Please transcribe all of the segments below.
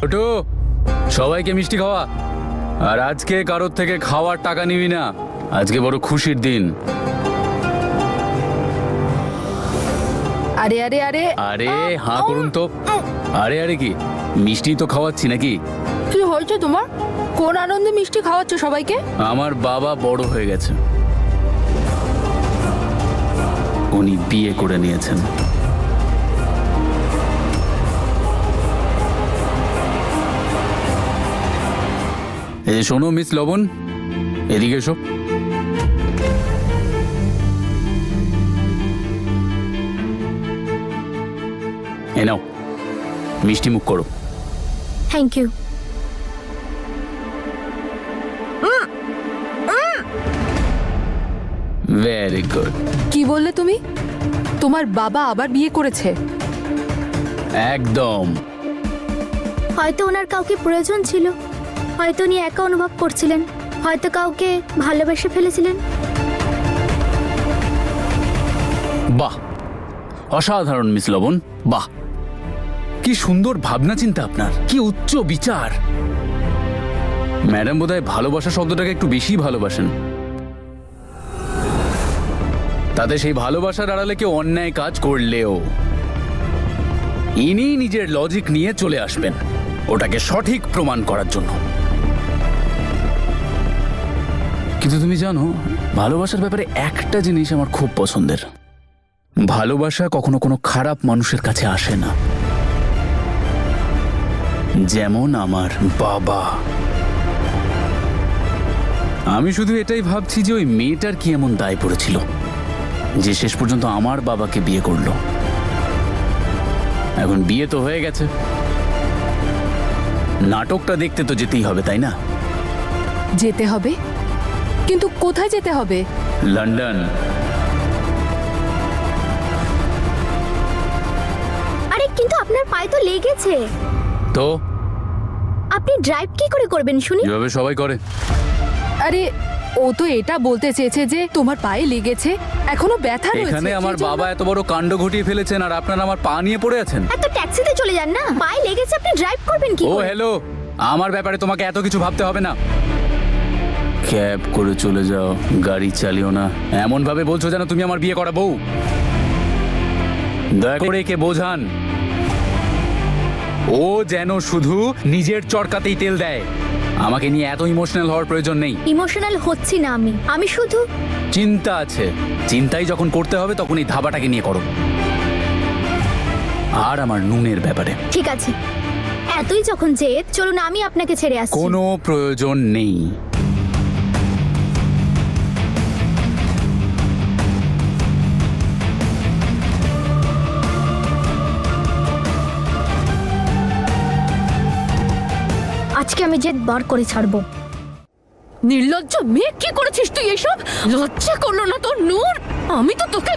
ছোটু, সবাইকে মিষ্টি খাওয়া। আর আজকে কারোর থেকে খাওয়ার টাকা নিবি না, আজকে বড় খুশির দিন। আরে আরে আরে আরে হাঁ করুন তো। আরে আরে কি মিষ্টি তো খাওয়াচ্ছি নাকি? কি হয়েছে তোমার? কোন আনন্দে মিষ্টি খাওয়াচ্ছ সবাইকে? আমার বাবা বড় হয়ে গেছে, উনি বিয়ে করে নিয়েছেন। এই যে শোনো মিস লবণ, এদিকে এসো। এ নাও মিষ্টি মুখ করো। Thank you. Very good. কি বললে তুমি? তোমার বাবা আবার বিয়ে করেছে? একদম। হয়তো ওনার কাউকে প্রয়োজন ছিল, হয়তো উনি একা অনুভব করছিলেন, হয়তো কাউকে ভালোবেসে ফেলেছিলেন। বাহ, অসাধারণ মিস লবণ, বাহ। কি সুন্দর ভাবনা চিন্তা আপনার, কি উচ্চ বিচার। ম্যাডাম বোধহয় ভালোবাসা শব্দটাকে একটু বেশি ভালোবাসেন। তাতে সেই ভালোবাসার আড়ালে কেউ অন্যায় কাজ করলেও ইনি নিজের লজিক নিয়ে চলে আসবেন ওটাকে সঠিক প্রমাণ করার জন্য। কিন্তু তুমি জানো, ভালোবাসার ব্যাপারে একটা জিনিস আমার খুব পছন্দের। ভালোবাসা কখনো কোনো খারাপ মানুষের কাছে আসে না, যেমন আমার বাবা। আমি শুধু এটাই ভাবছি যে ওই মেয়েটার কি এমন দায় পড়েছিল যে শেষ পর্যন্ত আমার বাবাকে বিয়ে করলো। এখন বিয়ে তো হয়ে গেছে, নাটকটা দেখতে তো যেতেই হবে, তাই না? যেতে হবে, কিন্তু কোথায় যেতে হবে? লন্ডন। আরে কিন্তু আপনার পায়ে তো লেগেছে, তো আপনি ড্রাইভ কি করে করবেন শুনি? যেভাবে সবাই করে। আরে ও তো এটা বলতে চেয়েছে যে তোমার পায়ে লেগেছে, এখনো ব্যথা রয়েছে। এখানে আমার সেজন্য- বাবা এত বড় কাণ্ড ঘটিয়ে ফেলেছেন আর আপনারা আমার পা নিয়ে পড়ে আছেন। এত ট্যাক্সিতে চলে যান না, পায়ে লেগেছে আপনি ড্রাইভ করবেন কি ও করে? হ্যালো, আমার ব্যাপারে তোমাকে এত কিছু ভাবতে হবে না। ক্যাব করে চলে যাও, গাড়ি চালিও না, এমন ভাবে বলছো যেন তুমি আমার বিয়ে করা বউ। দয়া করে একে বোঝান, ও যেন শুধু নিজের চরকাতেই তেল দেয়। আমাকে নিয়ে এত ইমোশনাল হওয়ার প্রয়োজন নেই। ইমোশনাল হচ্ছি না আমি শুধু চিন্তা আছে, চিন্তাই যখন করতে হবে তখন এই ধাবাটাকে নিয়ে করো। আর আমার নুনের ব্যাপারে ঠিক আছে, এতই যখন জেদ, চলুন আমি আপনাকে ছেড়ে আসছি। কোনো প্রয়োজন নেই। আজকে আমি জেদ বার করে ছাড়বো। নির্লজ্জ মেয়ে, কি করেছিস তুই এসব? লজ্জা করলো না তোর নূর? আমি তো তোকে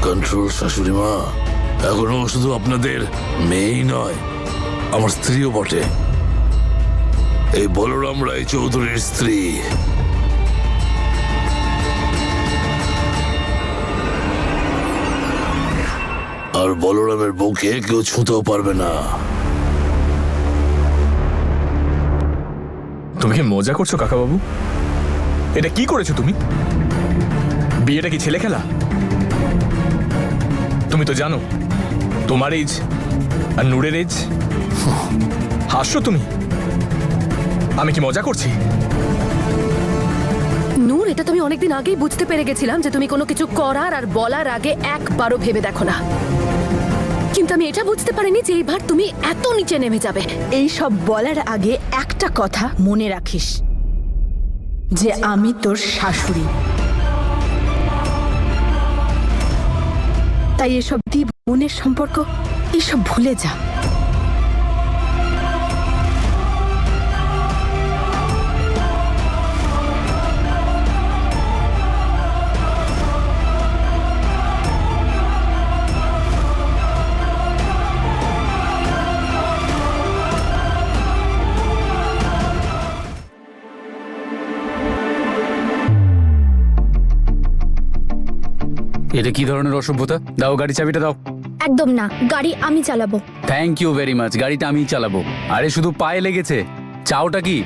কন্ট্রোল শাশুড়ি মা, এখনো শুধু আপনাদের মেয়েই নয়, আমার স্ত্রীও বটে। এই বলরাম রায় চৌধুরীর স্ত্রী। আর বলরামের বউকে কেউ ছুঁতেও পারবে না। তুমি কি মজা করছো কাকাবাবু? এটা কি করেছো তুমি? বিয়েটা কি ছেলে খেলা? তুমি তো জানো তোমার এজ আর নূরের এজ। হাসছো তুমি? আমি কি মজা করছি? নূর, এটা তুমি অনেকদিন আগেই বুঝতে পেরে গেছিলাম যে তুমি কোনো কিছু করার আর বলার আগে একবারও ভেবে দেখো না। কিন্তু আমি এটা বুঝতে পারিনি যে এইবার তুমি এত নিচে নেমে যাবে। এই সব বলার আগে একটা কথা মনে রাখিস, যে আমি তোর শাশুড়ি। তাই এসব বোনের সম্পর্ক এসব ভুলে যা। এটা কি ধরনের অসভ্যতা? দাও গাড়ি চাবিটা দাও। একদম না, গাড়ি আমি চালাবো। থ্যাংক ইউ ভেরি মাচ, গাড়িটা আমিই চালাবো। আরে শুধু পায়ে লেগেছে, চাওটা কি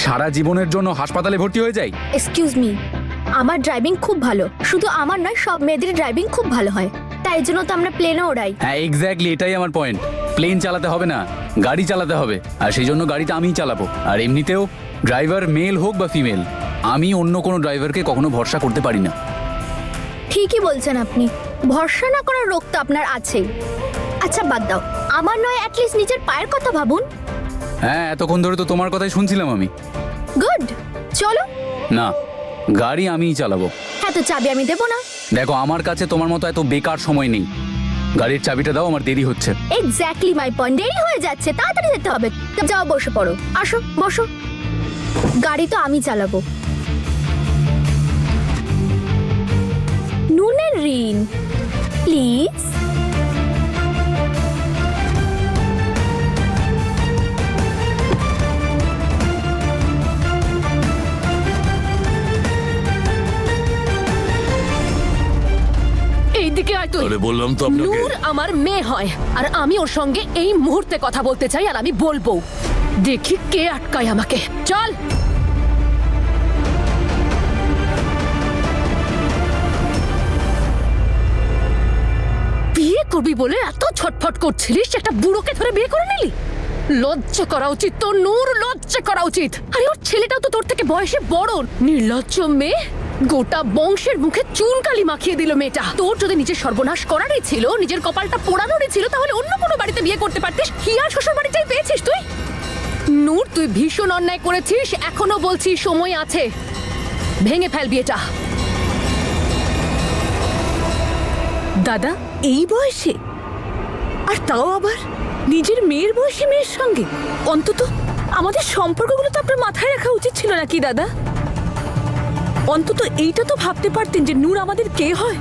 সারা জীবনের জন্য হাসপাতালে ভর্তি হয়ে যাই? এক্সকিউজ মি, আমার ড্রাইভিং খুব ভালো। শুধু আমার নয়, সব মেয়েদের ড্রাইভিং খুব ভালো হয়, তাই জন্য তো আমরা প্লেনে ওড়াই। হ্যাঁ এক্স্যাক্টলি, এটাই আমার পয়েন্ট। প্লেন চালাতে হবে না, গাড়ি চালাতে হবে, আর সেই জন্য গাড়িটা আমিই চালাবো। আর এমনিতেও ড্রাইভার মেল হোক বা ফিমেল, আমি অন্য কোনো ড্রাইভারকে কখনো ভরসা করতে পারি না। ঠিকই বলছেন আপনি, ভরসা না করার রোগ তো আপনার আছেই। আচ্ছা বাদ দাও, আমার নয় অ্যাটলিস্ট নিজের পায়ের কথা ভাবুন। হ্যাঁ এতক্ষণ ধরে তো তোমার কথাই শুনছিলাম আমি। গুড, চলো। না, গাড়ি আমিই চালাবো। হ্যাঁ তো চাবি আমি দেবো না? দেখো আমার কাছে তোমার মতো এত বেকার সময় নেই, গাড়ির চাবিটা দাও, আমার দেরি হচ্ছে। এক্স্যাক্টলি মাই পয়েন্ট, দেরি হয়ে যাচ্ছে, তাড়াতাড়ি যেতে হবে। যাও বসে পড়ো, আসো বসো। গাড়ি তো আমি চালাবো। নুনের ঋণ প্লিজ। এইদিকে আয় তুই। আরে বললাম তো আপনাকে। নূর আমার মেয়ে হয়, আর আমি ওর সঙ্গে এই মুহূর্তে কথা বলতে চাই, আর আমি বলবো। দেখি কে আটকায় আমাকে। চল। বিয়ে করবি বলে এত ছটফট করছিলিস, একটা বুড়োকে ধরে বিয়ে করে নিলি? লজ্জা করা উচিত তোর নূর, লজ্জা করা উচিত। আরে ওর ছেলেটাও তো তোর থেকে বয়সে বড়। নির্লজ্জ মেয়ে, গোটা বংশের মুখে চুনকালি মাখিয়ে দিল মেয়েটা। তোর যদি নিজের সর্বনাশ করারই ছিল, নিজের কপালটা পোড়ানোরই ছিল, তাহলে অন্য কোনো বাড়িতে বিয়ে করতে পারতিস। হিয়ার শ্বশুর বাড়িটাই পেয়েছিস তুই। নূর তুই ভীষণ অন্যায় করেছিস, এখনো বলছি সময় আছে, ভেঙে ফেল বিয়েটা। দাদা এই বয়সে, আর তাও আবার নিজের মেয়ের বয়সী মেয়ের সঙ্গে, অন্তত আমাদের সম্পর্কগুলো তো আপনার মাথায় রাখা উচিত ছিল নাকি দাদা? অন্তত এইটা তো ভাবতে পারতেন যে নূর আমাদের কে হয়।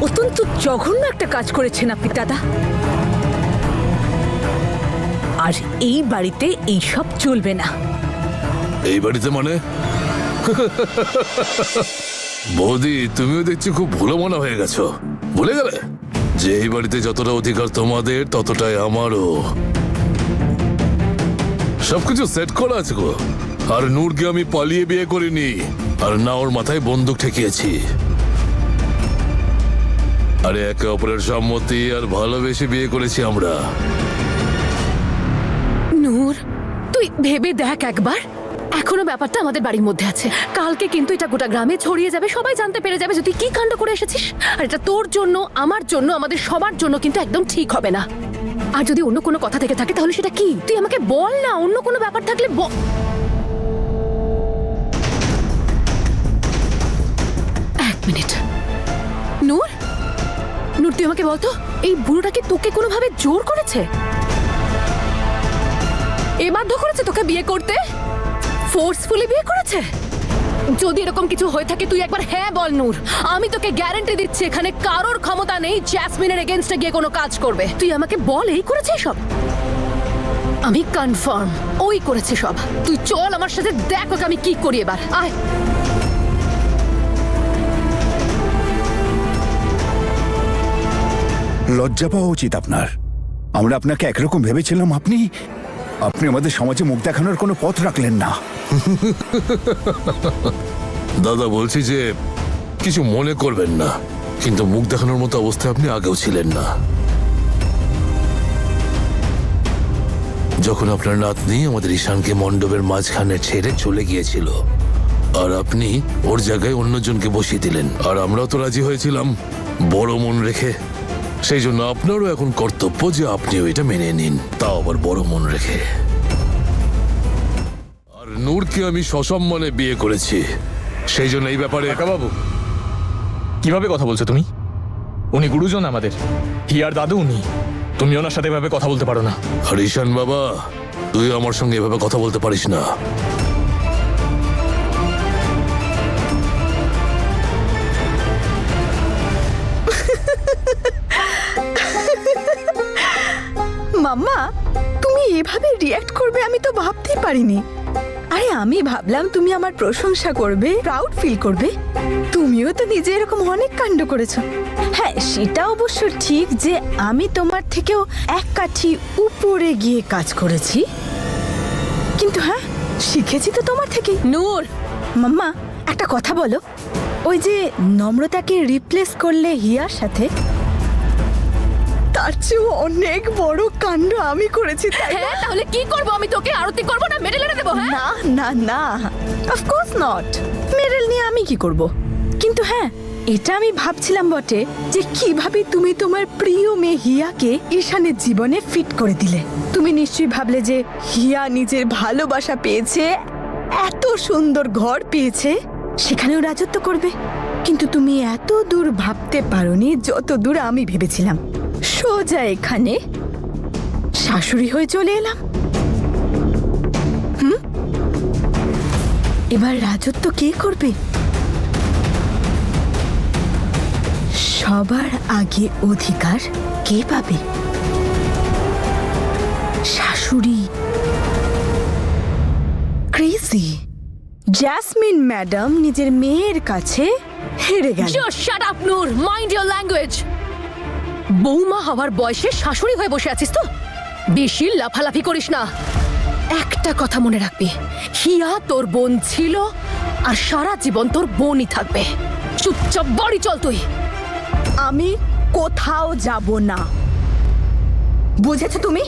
অত্যন্ত জঘন্য একটা কাজ করেছেন আপনি দাদা। আর এই বাড়িতে এই সব চলবে না। এই বাড়িতে মানে? বৌদি তুমিও দেখছি খুব ভুলো মনে হয়ে গেছো। ভুলে গেলে যে এই বাড়িতে যতটা অধিকার তোমাদের, ততটাই আমারও। সবকিছু সেট করা আছে গো। আর নূরকে আমি পালিয়ে বিয়ে করিনি, আর না ওর মাথায় বন্দুক ঠেকিয়েছি। আরে একে অপরের সম্মতি আর ভালোবেসে বিয়ে করেছি আমরা। নূর তুই ভেবে দেখ একবার, এখনো ব্যাপারটা আমাদের বাড়ির মধ্যে আছে। কালকে কিন্তু এটা গোটা গ্রামে ছড়িয়ে যাবে, সবাই জানতে পেরে যাবে যে তুই কি কাণ্ড করে এসেছিস। আর এটা তোর জন্য, আমার জন্য, আমাদের সবার জন্য কিন্তু একদম ঠিক হবে না। আর যদি অন্য কোনো কথা থেকে থাকে তাহলে সেটা কি তুই আমাকে বল না। অন্য কোনো ব্যাপার থাকলে এক মিনিট। নূর, নূর তুই আমাকে বলতো, এই বুড়োটা কি তোকে কোনোভাবে জোর করেছে? এ বাধ্য করেছে তোকে বিয়ে করতে? ফোর্সফুলি বিয়ে করেছে? যদি এরকম কিছু হয়ে থাকে তুই একবার হ্যাঁ বল নূর। আমি তোকে গ্যারান্টি দিচ্ছি এখানে কারোর ক্ষমতা নেই জ্যাসমিনের এগেইনস্টে গিয়ে কোনো কাজ করবে। তুই আমাকে বল এই করেছে সব? আমি কনফার্ম ওই করেছে সব। তুই চল আমার সাথে, দেখ ওকে আমি কি করি এবার। আয়। লজ্জা পাওয়া উচিত আপনার। আমরা আপনাকে একরকম ভেবেছিলাম, আপনি আমাদের সমাজে মুখ দেখানোর কোনো পথ রাখলেন না। দাদা বলছি যে কিছু মনে করবেন না, কিন্তু মুখ দেখানোর মতো অবস্থায় আপনি আগেও ছিলেন না। যখন আপনার নাতনি আমাদের ঈশানকে মণ্ডপের মাঝখানে ছেড়ে চলে গিয়েছিল, আর আপনি ওর জায়গায় অন্যজনকে বসিয়ে দিলেন, আর আমরাও তো রাজি হয়েছিলাম বড় মন রেখে। সেই জন্য আপনারও এখন কর্তব্য যে আপনিও এটা মেনে নিন, তাও আবার বড় মন রেখে। আর নূরকে আমি সসম্মানে বিয়ে করেছি, সেই জন্য এই ব্যাপারে। বাবু কিভাবে কথা বলছো তুমি? উনি গুরুজন আমাদের, হিয়ার দাদু উনি। তুমি ওনার সাথে এভাবে কথা বলতে পারো না। আর ঈশান বাবা, তুই আমার সঙ্গে এভাবে কথা বলতে পারিস না। মাম্মা তুমি এভাবে রিয়্যাক্ট করবে আমি তো ভাবতেই পারিনি। আরে আমি ভাবলাম তুমি আমার প্রশংসা করবে, প্রাউড ফিল করবে, তুমিও তো নিজে এরকম অনেক কাণ্ড করেছো। হ্যাঁ, সেটা অবশ্য ঠিক যে আমি তোমার থেকেও এক কাঠি উপরে গিয়ে কাজ করেছি, কিন্তু হ্যাঁ, শিখেছি তো তোমার থেকেই। নূর, মাম্মা, একটা কথা বলো, ওই যে নম্রতাকে রিপ্লেস করলে হিয়ার সাথে, তার চেয়েও অনেক বড় কাণ্ড আমি করেছি, তাই না? হ্যাঁ তাহলে কি করব আমি? তোকে আরতি করব না মেডেল এনে দেবো? হ্যাঁ না না না, অফকোর্স নট। মেডেল নিয়ে আমি কি করব? কিন্তু হ্যাঁ, এটা আমি ভাবছিলাম বটে যে কিভাবে তুমি তোমার প্রিয় মেয়ে হিয়াকে ঈশানের জীবনে ফিট করে দিলে। তুমি নিশ্চয়ই ভাবলে যে হিয়া নিজের ভালোবাসা পেয়েছে, এত সুন্দর ঘর পেয়েছে, সেখানেও রাজত্ব করবে। কিন্তু তুমি এত দূর ভাবতে পারোনি যত দূর আমি ভেবেছিলাম। সোজা এখানে শাশুড়ি হয়ে চলে এলাম। এবার রাজত্ব কে করবে? সবার আগে অধিকার কে পাবে? শাশুড়ি। ক্রেজি। জ্যাসমিন ম্যাডাম নিজের মেয়ের কাছে হেরে গেল। Just shut up Noor, mind your language. বৌমা হওয়ার বয়সে শাশুড়ি হয়ে বসে আছিস তো? বেশি লাফালাফি করিস না। একটা কথা মনে রাখবি, হিয়া তোর বোন ছিল আর সারা জীবন তোর বোনই থাকবে। চুপচাপ বাড়ি চল তুই। আমি কোথাও যাব না, বুঝেছো তুমি?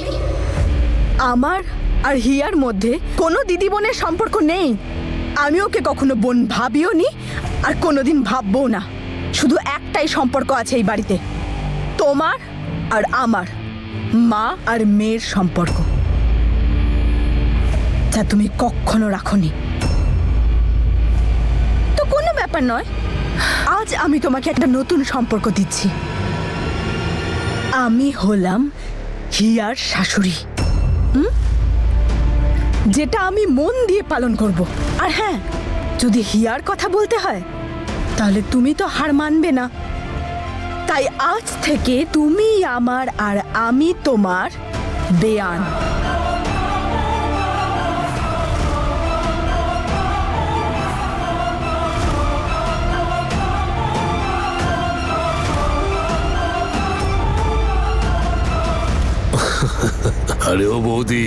আমার আর হিয়ার মধ্যে কোনো দিদি বোনের সম্পর্ক নেই। আমি ওকে কখনো বোন ভাবিও নি আর কোনোদিন ভাববো না। শুধু একটাই সম্পর্ক আছে এই বাড়িতে, তোমার আর আমার, মা আর মেয়ের সম্পর্ক, যা তুমি কখনো রাখোনি। তো কোনো ব্যাপার নয়, আজ আমি তোমাকে একটা নতুন সম্পর্ক দিচ্ছি। আমি হলাম হিয়ার শাশুড়ি, যেটা আমি মন দিয়ে পালন করব। আর হ্যাঁ, যদি হিয়ার কথা বলতে হয় তাহলে তুমি তো হার মানবে না। তাই আজ থেকে তুমি আমার আর আমি তোমার বেয়ান। আরে ও বৌদি,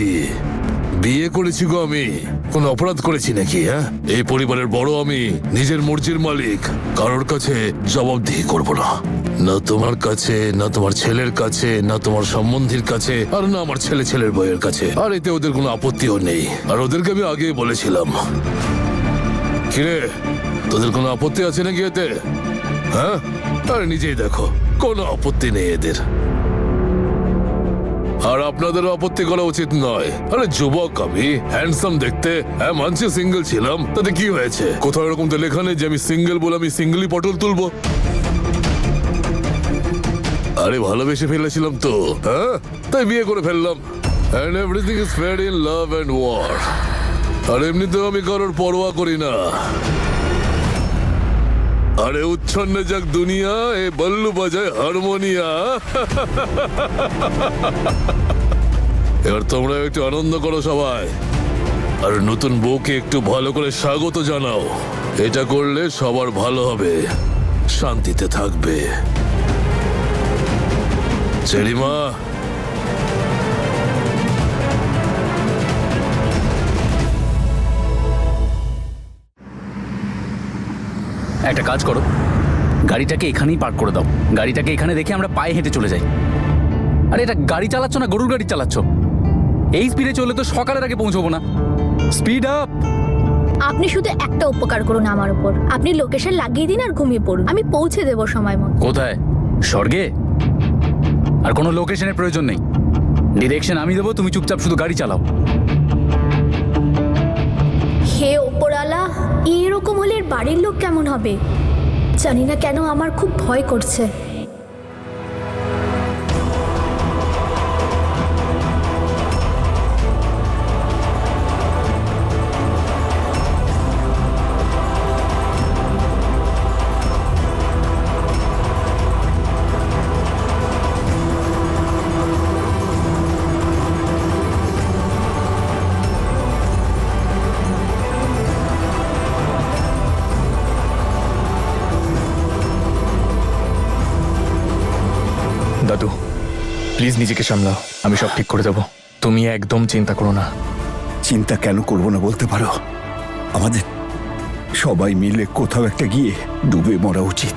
বিয়ে করেছি গো আমি, কোন অপরাধ করেছি নাকি? হ্যাঁ, এই পরিবারের বড় আমি, নিজের মর্জির মালিক, কারোর কাছে জবাবদিহি করব না। না তোমার কাছে, না তোমার ছেলের কাছে, না তোমার সম্বন্ধীর কাছে, আর না আমার ছেলের বউয়ের কাছে। আর এতে ওদের কোনো আপত্তিও নেই, আর ওদেরকে আমি আগেই বলেছিলাম। কিরে, তোদের কোনো আপত্তি আছে নাকি এতে? হ্যাঁ, আরে নিজেই দেখো, কোনো আপত্তি নেই এদের। আর আপনাদের আপত্তি করা উচিত নয়। আরে যুবক আমি, হ্যান্ডসাম দেখতে, হ্যাঁ মানছি সিঙ্গেল ছিলাম, তাতে কি হয়েছে? কোথাও এরকম তো লেখা নেই যে আমি সিঙ্গেল বলে আমি সিঙ্গেলই পটল তুলবো। আরে ভালোবেসে ফেলেছিলাম তো, হ্যাঁ, তাই বিয়ে করে ফেললাম। And everything is fair in love and war. আর এমনিতেও আমি কারোর পরোয়া করি না। আরে উচ্ছন্নে যাক দুনিয়া, এ বল্লু বাজায় হারমোনিয়া। এবার তোমরা একটু আনন্দ করো সবাই, আর নতুন বউকে একটু ভালো করে স্বাগত জানাও। এটা করলে সবার ভালো হবে, শান্তিতে থাকবে। চেরিমা, একটা কাজ করো, গাড়িটাকে এখানেই পার্ক করে দাও। গাড়িটাকে এখানে রেখে আমরা পায়ে হেঁটে চলে যাই। আরে এটা গাড়ি চালাচ্ছ না গরুর গাড়ি চালাচ্ছ? এই স্পিডে চলে তো সকালের আগে পৌঁছবো না। Speed up. আপনি শুধু একটা উপকার করুন আমার উপর, আপনি লোকেশন লাগিয়ে দিন আর ঘুমিয়ে পড়ুন, আমি পৌঁছে দেবো সময় মতো। কোথায়? স্বর্গে? আর কোনো লোকেশনের প্রয়োজন নেই, ডিরেকশন আমি দেবো, তুমি চুপচাপ শুধু গাড়ি চালাও। হে ওপরওয়ালা, এরকম হলে এর বাড়ির লোক কেমন হবে? জানি না কেন আমার খুব ভয় করছে। প্লিজ নিজেকে সামলাও, আমি সব ঠিক করে দেবো, তুমি একদম চিন্তা করো না। চিন্তা কেন করবো না বলতে পারো? আমাদের সবাই মিলে কোথাও একটা গিয়ে ডুবে মরা উচিত।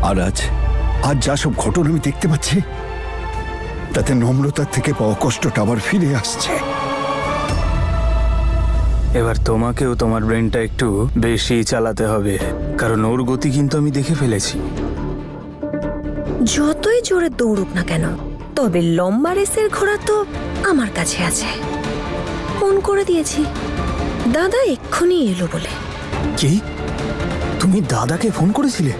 আর আজ যা সব ঘটনা আমি দেখতে পাচ্ছি, তাতে নম্রতার থেকে পাওয়া কষ্টটা আবার ফিরে আসছে। এবার তোমাকেও তোমার ব্রেনটা একটু বেশি চালাতে হবে, কারণ ওর গতি কিন্তু আমি দেখে ফেলেছি। যতই জোরে দৌড়ুক না কেন, তবে লম্বা রেসের ঘোড়া তো আমার কাছে আছে। ফোন করে দিয়েছি, দাদা এক্ষুনি এলো বলে। কি? তুমি দাদাকে ফোন করেছিলে?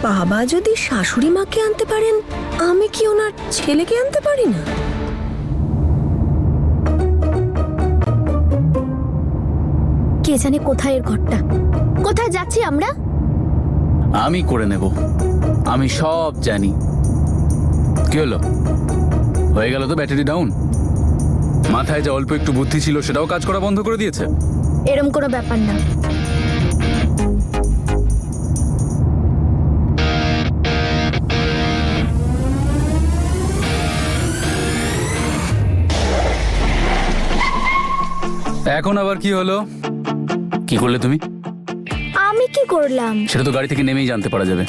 বাবা যদি শাশুড়ি মাকে আনতে পারেন, আমি কি ওনার ছেলেকে আনতে পারি না? কে জানে কোথায় এর ঘরটা? কোথায় যাচ্ছি আমরা? আমি করে নেব, আমি সব জানি। কি হলো, হয়ে গেল তো ব্যাটারি ডাউন? মাথায় যে অল্প একটু বুদ্ধি ছিল সেটাও কাজ করা বন্ধ করে দিয়েছে? এরম কোনো ব্যাপার না। এখন আবার কি হলো? কি করলে তুমি? আমি কি করলাম? সেটা তো গাড়ি থেকে নেমেই জানতে পারা যাবে।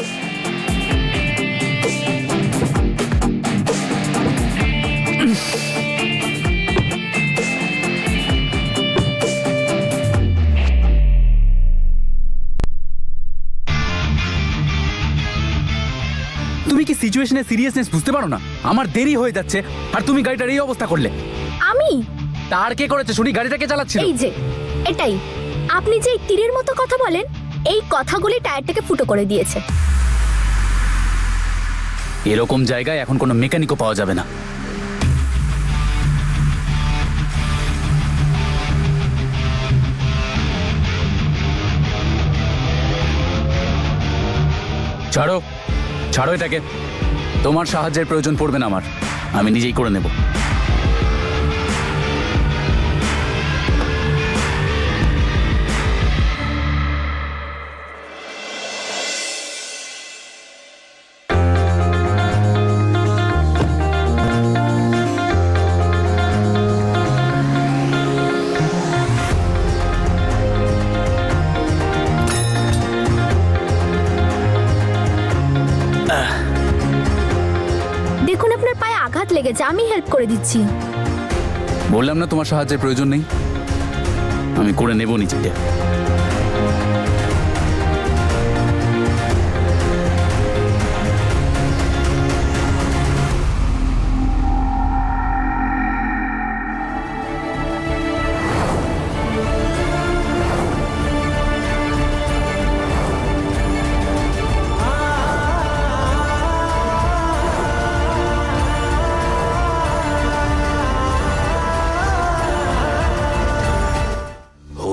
তুমি কি সিচুয়েশনের সিরিয়াসনেস বুঝতে পারো না? আমার দেরি হয়ে যাচ্ছে আর তুমি গাড়িটার এই অবস্থা করলে। আমি? তার কে করেছে শুনি? গাড়িটাকে চালাচ্ছিল। এই যে এটাই, আপনি যে এই তীরের মতো কথা বলেন, এই কথাগুলি টায়ারটাকে ফুটো করে দিয়েছে। এরকম জায়গায় এখন কোনো মেকানিকও পাওয়া যাবে না। ছাড়ো ছাড়ো এটাকে, তোমার সাহায্যের প্রয়োজন পড়বে না আমার, আমি নিজেই করে নেব। দেখুন আপনার পায়ে আঘাত লেগেছে, আমি হেল্প করে দিচ্ছি। বললাম না তোমার সাহায্যের প্রয়োজন নেই, আমি করে নেব নিজেকে।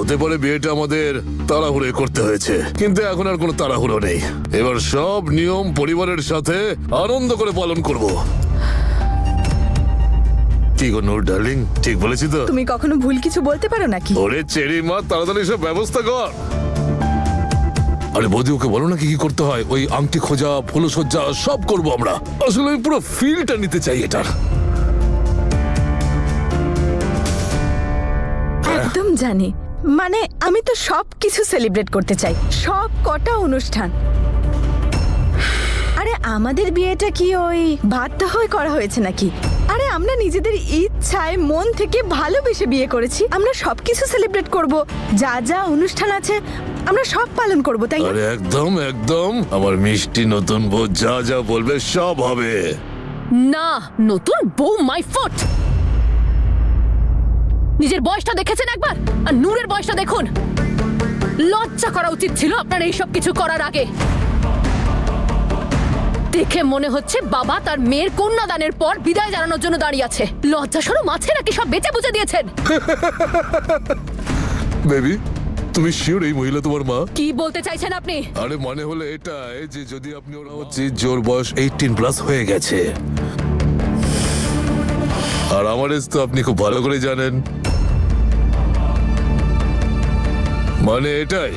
হতে পারে বিয়েটা আমাদের তাড়াহুড়ো করতে হয়েছে, কিন্তু এখন আর কোনো তাড়াহুড়ো নেই। এবার সব নিয়ম পরিবারের সাথে আনন্দ করে পালন করব। কি গো নূর ডার্লিং, ঠিক বলেছি তো? তুমি কখনো ভুল কিছু বলতে পারো নাকি? ওরে চেরি মা, তাড়াতাড়ি সব ব্যবস্থা কর। আরে বৌদি, ওকে বলো না কি কি করতে হয়। ওই আংটি খোঁজা, ফুলসজ্জা সব করবো আমরা। আসলে আমি পুরো ফিলটা নিতে চাই এটার। একদম জানি, মানে আমি তো সব কিছু সেলিব্রেট করতে চাই, সব কটা অনুষ্ঠান। আরে আমাদের বিয়েটা কি ওই বাধ্য হয়ে করা হয়েছে নাকি? আরে আমরা নিজেদের ইচ্ছায় মন থেকে ভালোবেসে বিয়ে করেছি। আমরা সবকিছু সেলিব্রেট করব, যা যা অনুষ্ঠান আছে আমরা সব পালন করব, তাই না? আরে একদম একদম, আমার মিষ্টি নতুন বউ যা যা বলবে সব হবে। না, নতুন বউ মাই ফুট। নিজের বয়সটা দেখেছেন একবার, আর নূরের বয়সটা দেখুন। লজ্জা করা উচিত ছিল আপনার এইসব কিছু করার আগে। দেখে মনে হচ্ছে বাবা তার মেয়ের কন্যাদানের পর বিদায় জানানোর জন্য দাঁড়িয়ে আছে। লজ্জা শরম আছে নাকি? সব বেঁচে বুঝে দিয়েছেন। বেবি, তুমি শিওর এই মহিলা তোমার মা? কি বলতে চাইছেন আপনি? আরে মানে হলো এটাই যে যদি আপনি ওরা হচ্ছে জোর বয়স 18+ হয়ে গেছে, আর আমার এজ তো আপনি খুব ভালো করে জানেন। মানে এটাই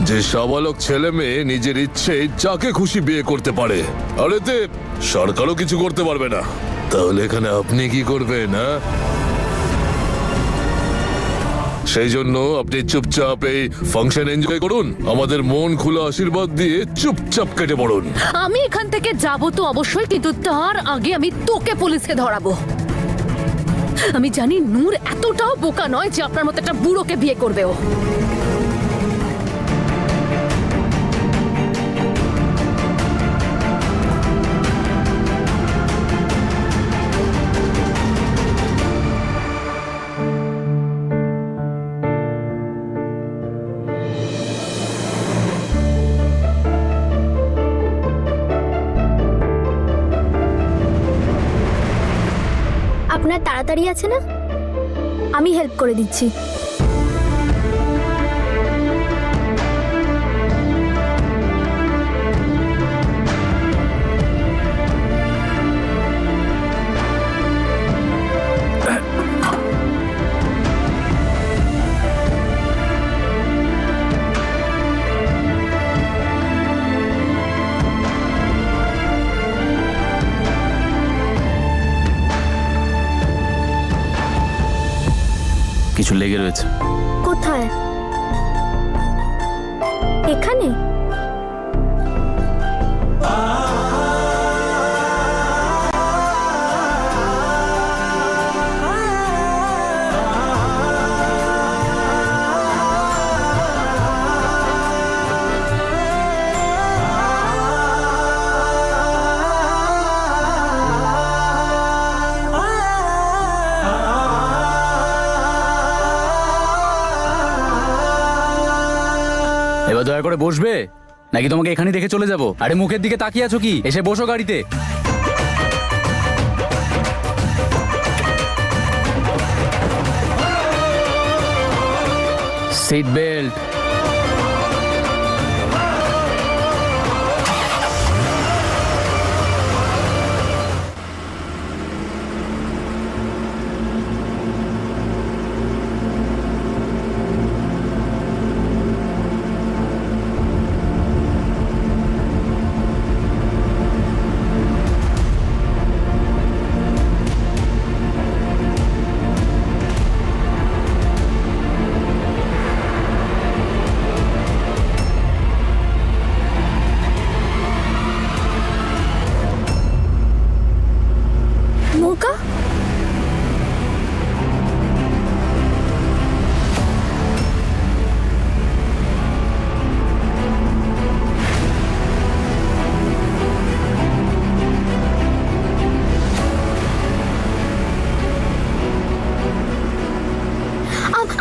যে সাবালক ছেলে মেয়ে নিজের ইচ্ছে যাকে খুশি বিয়ে করতে পারে, আর এতে সরকারও কিছু করতে পারবে না। তাহলে এখানে আপনি কি করবেন? হ্যাঁ, সেই জন্য আপনি চুপচাপ এই ফাংশন এনজয় করুন, আমাদের মন খোলা আশীর্বাদ দিয়ে চুপচাপ কেটে পড়ুন। আমি এখান থেকে যাব তো অবশ্যই, কিন্তু তার আগে আমি তোকে পুলিশে ধরাবো। আমি জানি নূর এতটাও বোকা নয় যে আপনার মতো একটা বুড়োকে বিয়ে করবে ও। আপনার তাড়াতাড়ি আছে না, আমি হেল্প করে দিচ্ছি। কিছু লেগে রয়েছে। কোথায়? এখানে? এবার দয়া করে বসবে, নাকি তোমাকে এখানেই দেখে চলে যাবো? আরে মুখের দিকে তাকিয়ে আছো কি? এসে বসো গাড়িতে। Seat belt. মোকা,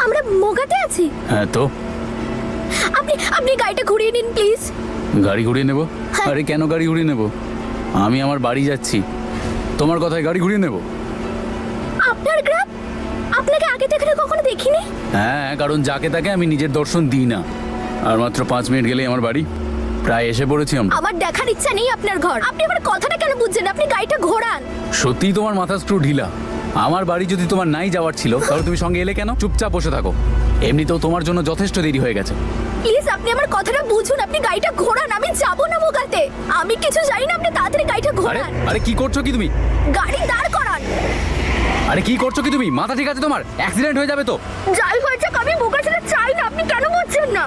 আমরা মোগাতে আছি। হ্যাঁ তো আপনি আপনি গাড়িটা ঘুরিয়ে নিন প্লিজ। গাড়ি ঘুরিয়ে নেবো? হ্যাঁ। আরে কেন গাড়ি ঘুরিয়ে নেবো? আমি আমার বাড়ি যাচ্ছি, তোমার কথায় গাড়ি ঘুরিয়ে নেবো? আপনার গ্রাম? আপনাকে আগে থেকে কখনো দেখিনি। হ্যাঁ, কারণ যাকে তাকে আমি নিজের দর্শন দিই না। আর মাত্র 5 মিনিট গেলেই আমার বাড়ি, প্রায় এসে পড়েছি আমরা। আমার দেখার ইচ্ছা নেই আপনার ঘর। আপনি আমার কথাটা কেন বুঝছেন? আপনি গাড়িটা ঘোরান। সত্যিই তোমার মাথা স্ক্রু ঢিলা। আমার বাড়ি যদি তোমার নাই যাওয়ার ছিল, তাহলে তুমি সঙ্গে এলে কেন? চুপচাপ বসে থাকো, এমনিতেও তোমার জন্য যথেষ্ট দেরি হয়ে গেছে। প্লিজ আপনি আমার কথাটা বুঝুন, আপনি গাড়িটা ঘোরান। আমি যাব না মোগাতে, আমি কিছু জানি না। আপনি তাড়াতাড়ি গাড়িটা আরে ঘোরান। আরে কি করছো কি তুমি? গাড়ি দাঁড় করান। আরে কি করছো কি তুমি? মাথা ঠিক আছে তোমার? অ্যাক্সিডেন্ট হয়ে যাবে তো। যাই হয়েছে আমি মোগা ছেড়ে চাই না। আপনি কেন বুঝছেন না?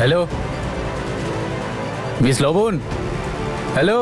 হ্যালো মিস লবণ, হ্যালো।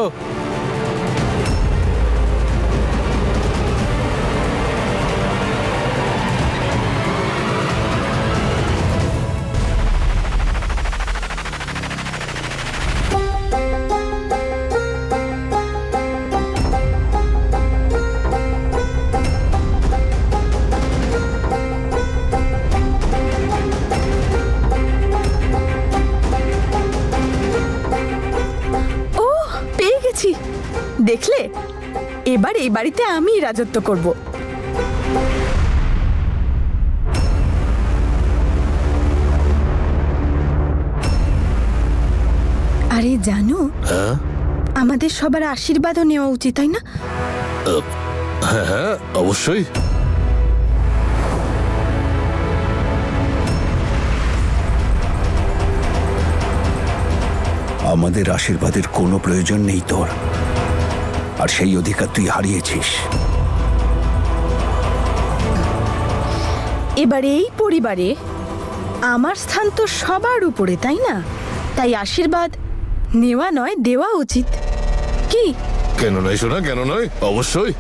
এবার এই বাড়িতে আমিই রাজত্ব করব। আরে জানো, হ্যাঁ আমাদের সবার আশীর্বাদও নেওয়া উচিত, তাই না? হ্যাঁ হ্যাঁ অবশ্যই। আমাদের আশীর্বাদের কোনো প্রয়োজন নেই তোর, আর সেই অধিকার তুই হারিয়েছিস। এবারে এই পরিবারে আমার স্থান তো সবার উপরে, তাই না? তাই আশীর্বাদ নেওয়া নয়, দেওয়া উচিত। কি? কেন নয় শোনা, কেন নয়, অবশ্যই।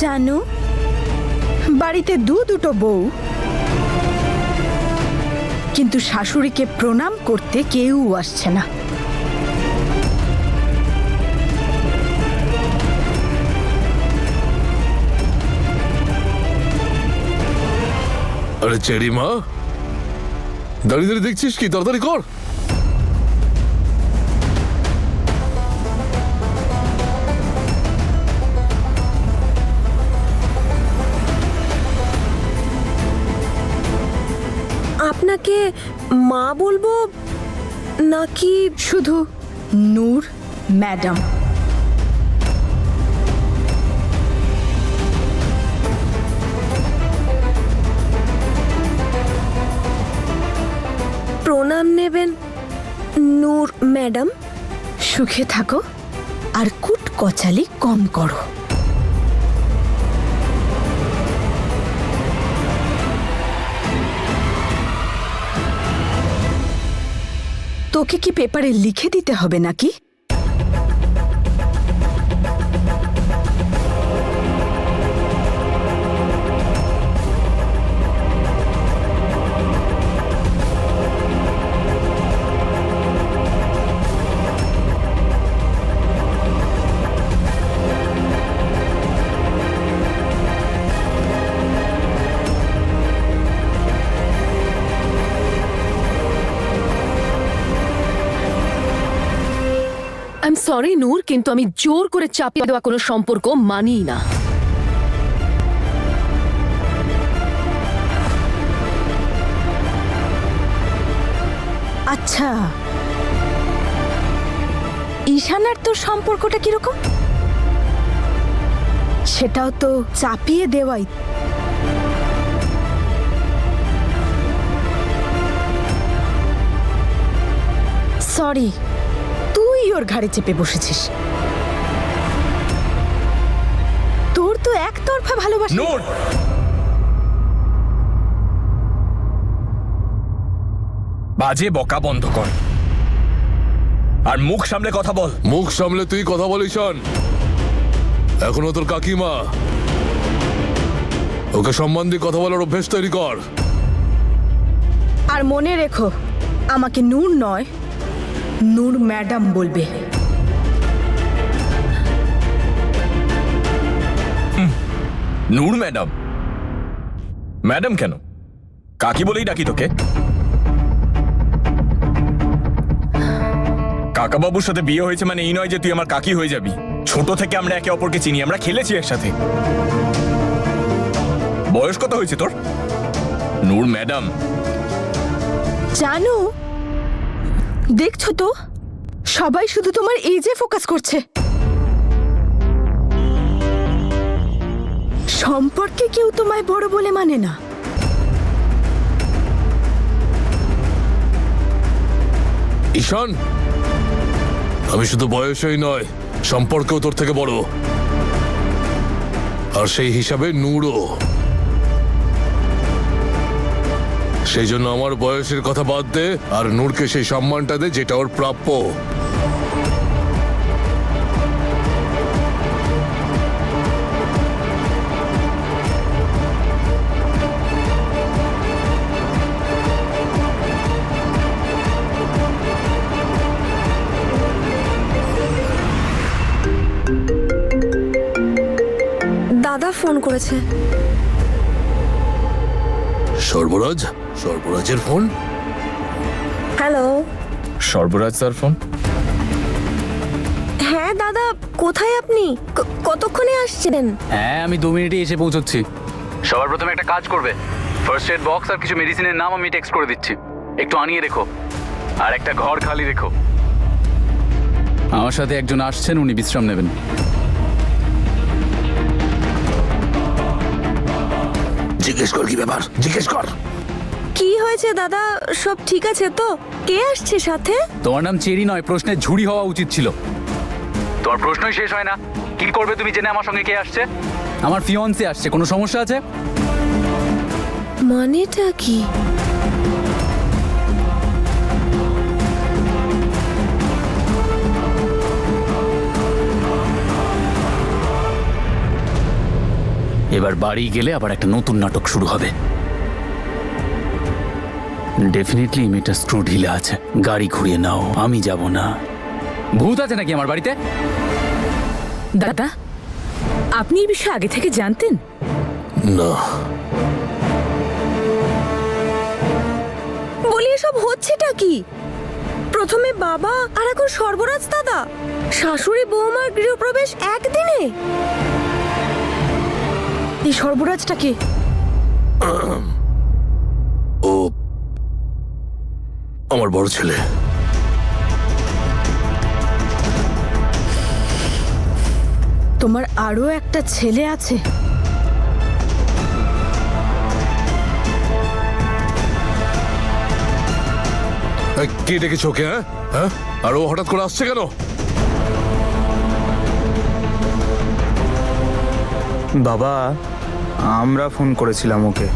জানো, বাড়িতে দুটো বউ, কিন্তু শাশুড়িকে প্রণাম করতে কেউ আসছে না। আরে চেরি মা, দাঁড়িয়ে দাঁড়িয়ে দেখছিস কি? তাড়াতাড়ি কর। আপনাকে মা বলবো নাকি? শুধু নূর ম্যাডাম। প্রণাম নেবেন নূর ম্যাডাম। সুখে থাকো আর কুটকচালি কম করো। তোকে কি পেপারে লিখে দিতে হবে নাকি? আই এম সরি নূর, কিন্তু আমি জোর করে চাপিয়ে দেওয়া কোনো সম্পর্ক মানি না। আচ্ছা, ঈশান আর তোর সম্পর্কটা কিরকম? সেটাও তো চাপিয়ে দেওয়াই। সরি, তুই ওর ঘাড়ে চেপে বসেছিস। তোর তো একতরফা ভালোবাসা। নূর, বাজে বকা বন্ধ কর আর মুখ সামলে কথা বল। মুখ সামলে তুই কথা বলিস। এখনো তোর কাকিমা, ওকে সম্মান দিয়ে কথা বলার অভ্যেস তৈরি কর। আর মনে রেখো, আমাকে নূর নয়, নূর ম্যাডাম বলবে। নূর ম্যাডাম? ম্যাডাম কেন? কাকি বলেই ডাকি তোকে। কাকাবাবুর সাথে বিয়ে হয়েছে মানে এই নয় যে তুই আমার কাকি হয়ে যাবি। ছোট থেকে আমরা একে অপরকে চিনি, আমরা খেলেছি একসাথে। বয়স কত হয়েছে তোর? নূর ম্যাডাম। জানো, দেখছো তো, সবাই শুধু তোমার এজে ফোকাস করছে। সম্পর্কে কেউ তোমায় বড় বলে মানে না। ঈশান, আমি শুধু বয়সেই নয়, সম্পর্কেও তোর থেকে বড়, আর সেই হিসাবে নূরও। সেই জন্য আমার বয়সের কথা বাদ দে আর নূরকে সেই সম্মানটা দে যেটা ওর প্রাপ্য। ফোন করেছে। সর্বরাজের phone. Hello. Sarbaraj sir phone. হ্যাঁ দাদা, কোথায় আপনি? কতক্ষণে আসছেন? হ্যাঁ, আমি 2 মিনিটে এসে পৌঁছচ্ছি। সবার প্রথমে একটা কাজ করবে, ফার্স্ট এড বক্স আর কিছু মেডিসিনের নাম আমি টেক্সট করে দিচ্ছি, একটু আনিয়ে রেখো। আর একটা ঘর খালি রেখো। আমার সাথে একজন আসছেন, উনি বিশ্রাম নেবেন। জিজ্ঞেস কর কি ব্যাপার, জিজ্ঞেস কর। কি হয়েছে দাদা? সব ঠিক আছে তো? কে আসছে সাথে? তোমার নাম চেরি নয়, প্রশ্নের ঝুড়ি হওয়া উচিত ছিল। তোমার প্রশ্নই শেষ হয় না। কি করবে তুমি জেনে আমার সঙ্গে কে আসছে? আমার ফিয়ন্সে আসছে। কোনো সমস্যা আছে? মানেটা কি? এবার বাড়ি গেলে আবার একটা নতুন নাটক শুরু হবে। ডেফিনেটলি মেয়েটা স্ক্রু ঢিলে আছে। গাড়ি ঘুরিয়ে নাও, আমি যাব না। ভূত আছে নাকি আমার বাড়িতে? দাদা, আপনি এই বিষয়ে আগে থেকে জানতেন? না। বলি এসব হচ্ছেটা কি? প্রথমে বাবা আর এখন সর্বরাজ দাদা, শাশুড়ি বৌমার গৃহপ্রবেশ একদিনে। এই সর্বরাজটা কে? ও আমার বড় ছেলে। তোমার আরো একটা ছেলে আছে? কে ডেকেছ ওকে? হ্যাঁ, আর ও হঠাৎ করে আসছে কেন? বাবা, আমরা ফোন করেছিলাম ওকে।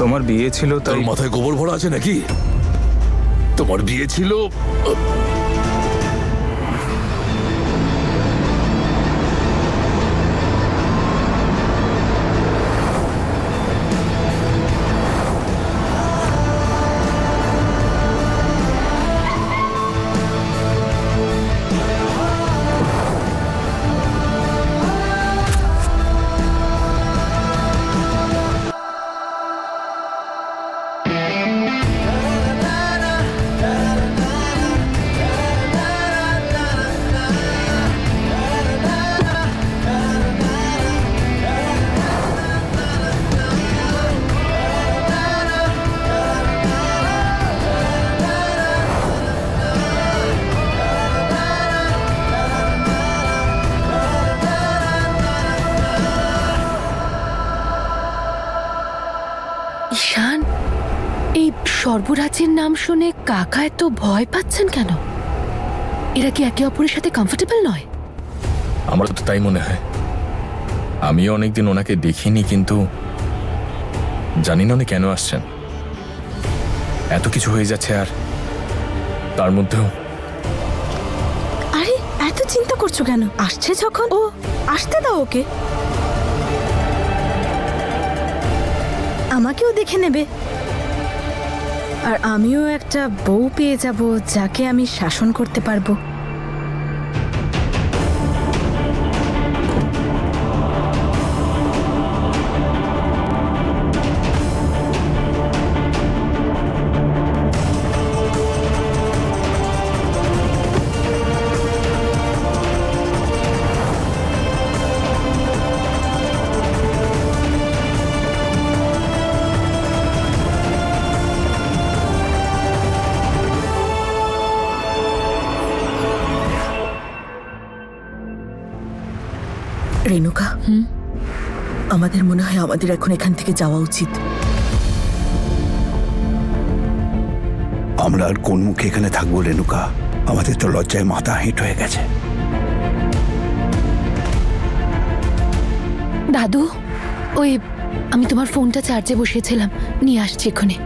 তোমার বিয়ে ছিল তোর তাই। মাথায় গোবর ভরা আছে নাকি? তোমার বিয়ে ছিল। ঈশান, এই সর্বরাজের নাম শুনে কাকা এত ভয় পাচ্ছেন কেন? এরা কি একে অপরের সাথে কমফোর্টেবল নয়? আমার তো তাই মনে হয়। আমিও অনেকদিন ওনাকে দেখিনি, কিন্তু জানি না উনি কেন আসছেন। এত কিছু হয়ে যাচ্ছে, আর তার মধ্যেও। আরে এত চিন্তা করছো কেন? আসছে যখন, ও আসতে দাও ওকে। আমাকেও দেখে নেবে, আর আমিও একটা বউ পেয়ে যাব যাকে আমি শাসন করতে পারবো। রেণুকা, আমাদের মনে হয় আমাদের এখন এখান থেকে যাওয়া উচিত। আমরা আর কোন মুখে এখানে থাকবো রেণুকা? আমাদের তো লজ্জায় মাথা হেঁট হয়ে গেছে। দাদু, ওই আমি তোমার ফোনটা চার্জে বসিয়েছিলাম, নিয়ে আসছি এক্ষুনি।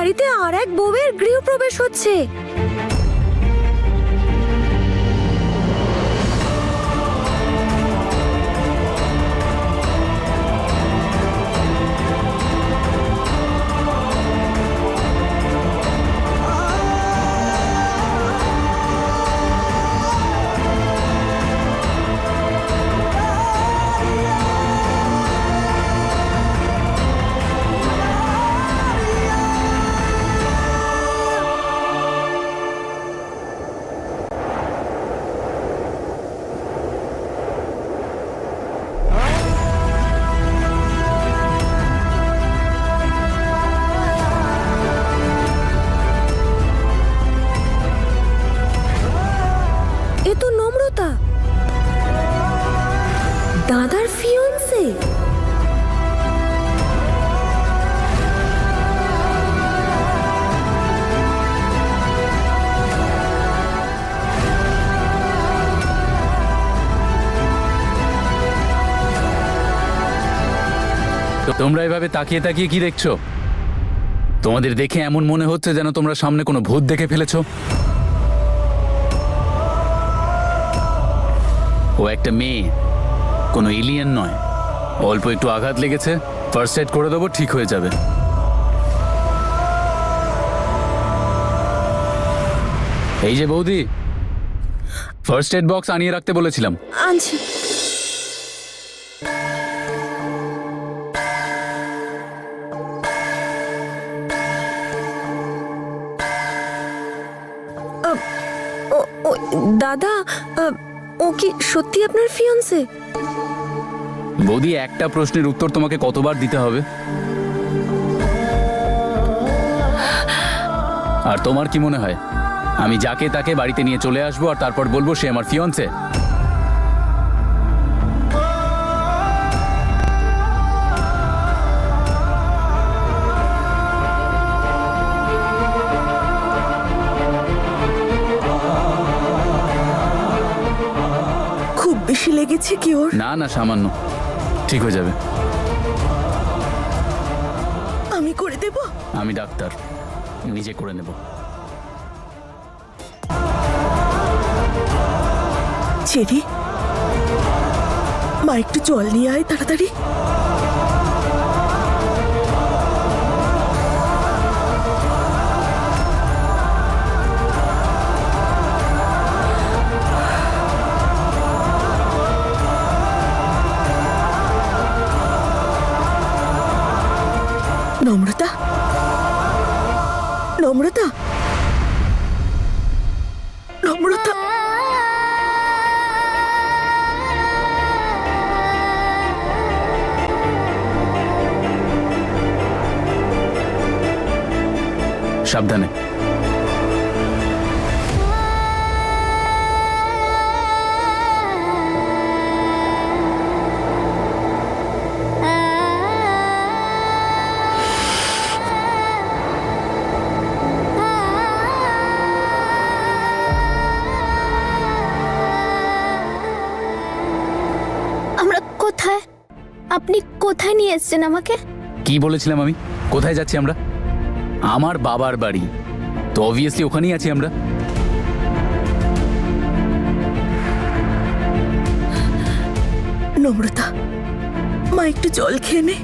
বাড়িতে আর এক বউয়ের গৃহপ্রবেশ হচ্ছে। এ তো নম্রতা, দাদার ফিয়ন্সে। তো তোমরা এভাবে তাকিয়ে তাকিয়ে কি দেখছো? তোমাদের দেখে এমন মনে হচ্ছে যেন তোমরা সামনে কোনো ভূত দেখে ফেলেছো। ও একটা মেয়ে, কোনো এলিয়েন নয়। অল্প একটু আঘাত লেগেছে, ফার্স্ট এড করে দেবো, ঠিক হয়ে যাবে। এই যে বৌদি, ফার্স্ট এড বক্স আনিয়ে রাখতে বলেছিলাম। আনছি। দাদা, ও কি সত্যি আপনার ফিয়ন্সে? বৌদি, একটা প্রশ্নের উত্তর তোমাকে কতবার দিতে হবে? আর তোমার কি মনে হয় আমি যাকে তাকে বাড়িতে নিয়ে চলে আসবো আর তারপর বলবো সে আমার ফিয়ন্সে? খুব বেশি লেগেছে কি ওর? না না, সামান্য, ঠিক হয়ে যাবে। আমি করে দেব। আমি ডাক্তার, নিজে করে নেব। চেরি, মা একটু জল নিয়ে আয় তাড়াতাড়ি। নম্রতা, নম্রতা, নম্রতা। সাবধানে। আমরা কোথায়? আপনি কোথায় নিয়ে এসেছেন আমাকে? কি বলেছিলাম আমি? কোথায় যাচ্ছি আমরা? আমার বাবার বাড়ি, তো অবভিয়াসলি ওখানেই আছি আমরা। নম্রতা, মা একটু জল খেয়ে নে।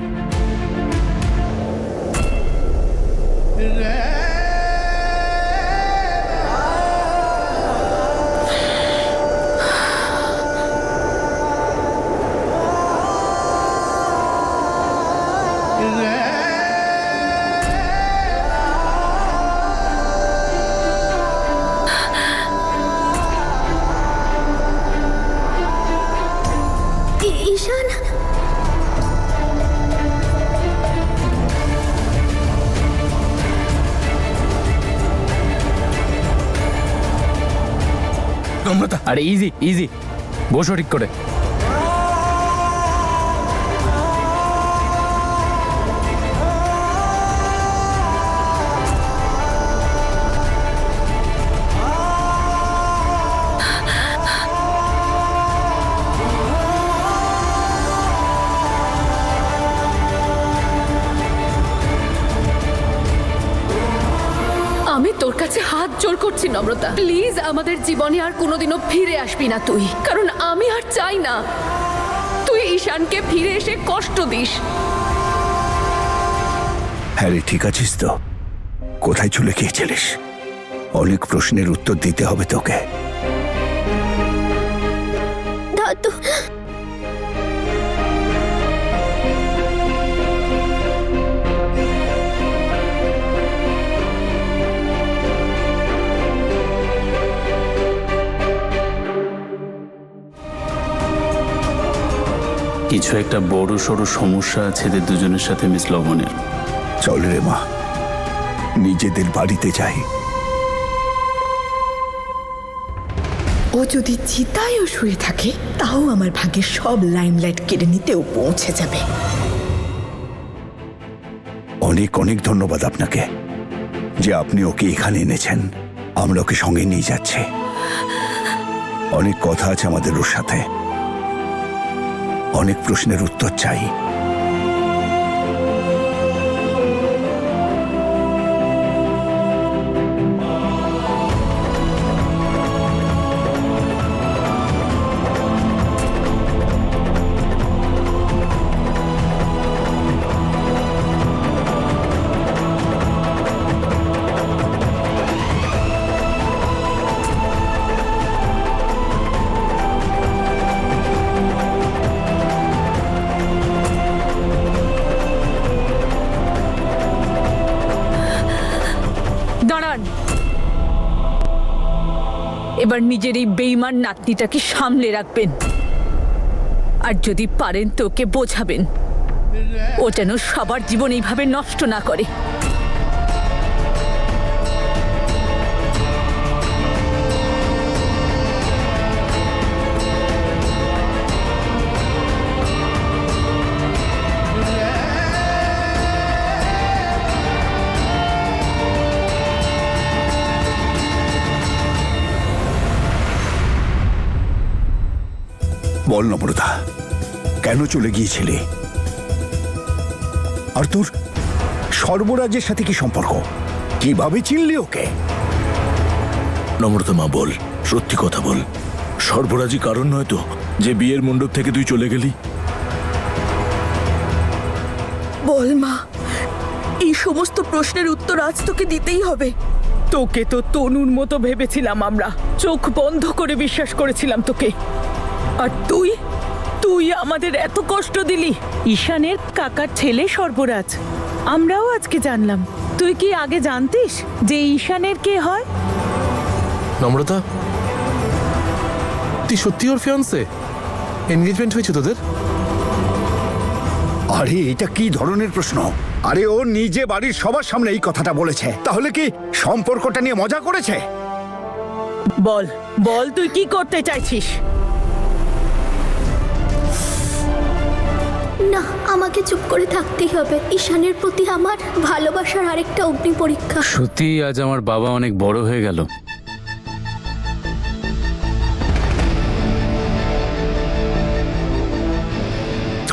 ঈশান, নম্রতা, আরে ইজি ইজি, বসো ঠিক করে। করছি নম্রতা, প্লিজ আমাদের জীবনে আর কোনোদিনও ফিরে আসবি না তুই, কারণ আমি আর চাই না তুই ঈশানকে ফিরে এসে কষ্ট দিস। হ্যাঁ রে, ঠিক আছিস তো? কোথায় চলে গিয়েছিলিস? অনেক প্রশ্নের উত্তর দিতে হবে তোকে। দাদু, কিছু একটা বড় সড়ো সমস্যা আছে এদের দুজনের সাথে মিস লবণের। চল রে মা, নিজেদের বাড়িতে যাই। ও যদি চিতায়ও শুয়ে থাকে তাও আমার ভাগ্যের সব লাইমলাইট কেড়ে নিতেও পৌঁছে যাবে। অনেক অনেক ধন্যবাদ আপনাকে যে আপনি ওকে এখানে এনেছেন। আমরা ওকে সঙ্গে নিয়ে যাচ্ছি। অনেক কথা আছে আমাদের ওর সাথে, অনেক প্রশ্নের উত্তর চাই। দাঁড়ান, এবার নিজের এই বেঈমান নাতনিটাকে সামলে রাখবেন, আর যদি পারেন তো ওকে বোঝাবেন ও যেন সবার জীবন এইভাবে নষ্ট না করে। বল নম্রতা, কেন চলে গিয়েছিলি? আর তোর সর্বরাজের সাথে কি সম্পর্ক? কিভাবে চিনলি ওকে? নম্রতা মা, বল, সত্যি কথা বল। সর্বরাজী কারণ নয় তো যে বিয়ের মণ্ডপ থেকে তুই চলে গেলি? বল মা, এই সমস্ত প্রশ্নের উত্তর আজ তোকে দিতেই হবে। তোকে তো তনুর মতো ভেবেছিলাম আমরা, চোখ বন্ধ করে বিশ্বাস করেছিলাম তোকে, আর তুই তুই আমাদের এত কষ্ট দিলি। ঈশানের কাকার ছেলে সর্বরাজ, আমরাও আজকে জানলাম। তুই কি আগে জানতিস যে ঈশানের কে হয়? নম্রতা, তুই সত্যি ওর ফিয়ান্সে? এনগেজমেন্ট হয়েছে তোদের? আরে এটা কি ধরনের প্রশ্ন? আরে ও নিজে বাড়ির সবার সামনে এই কথাটা বলেছে, তাহলে কি সম্পর্কটা নিয়ে মজা করেছে? বল বল, তুই কি করতে চাইছিস? না, আমাকে চুপ করে থাকতেই হবে। ঈশানের প্রতি আমার ভালোবাসার আরেকটা অগ্নি পরীক্ষা। সত্যি আজ আমার বাবা অনেক বড় হয়ে গেল।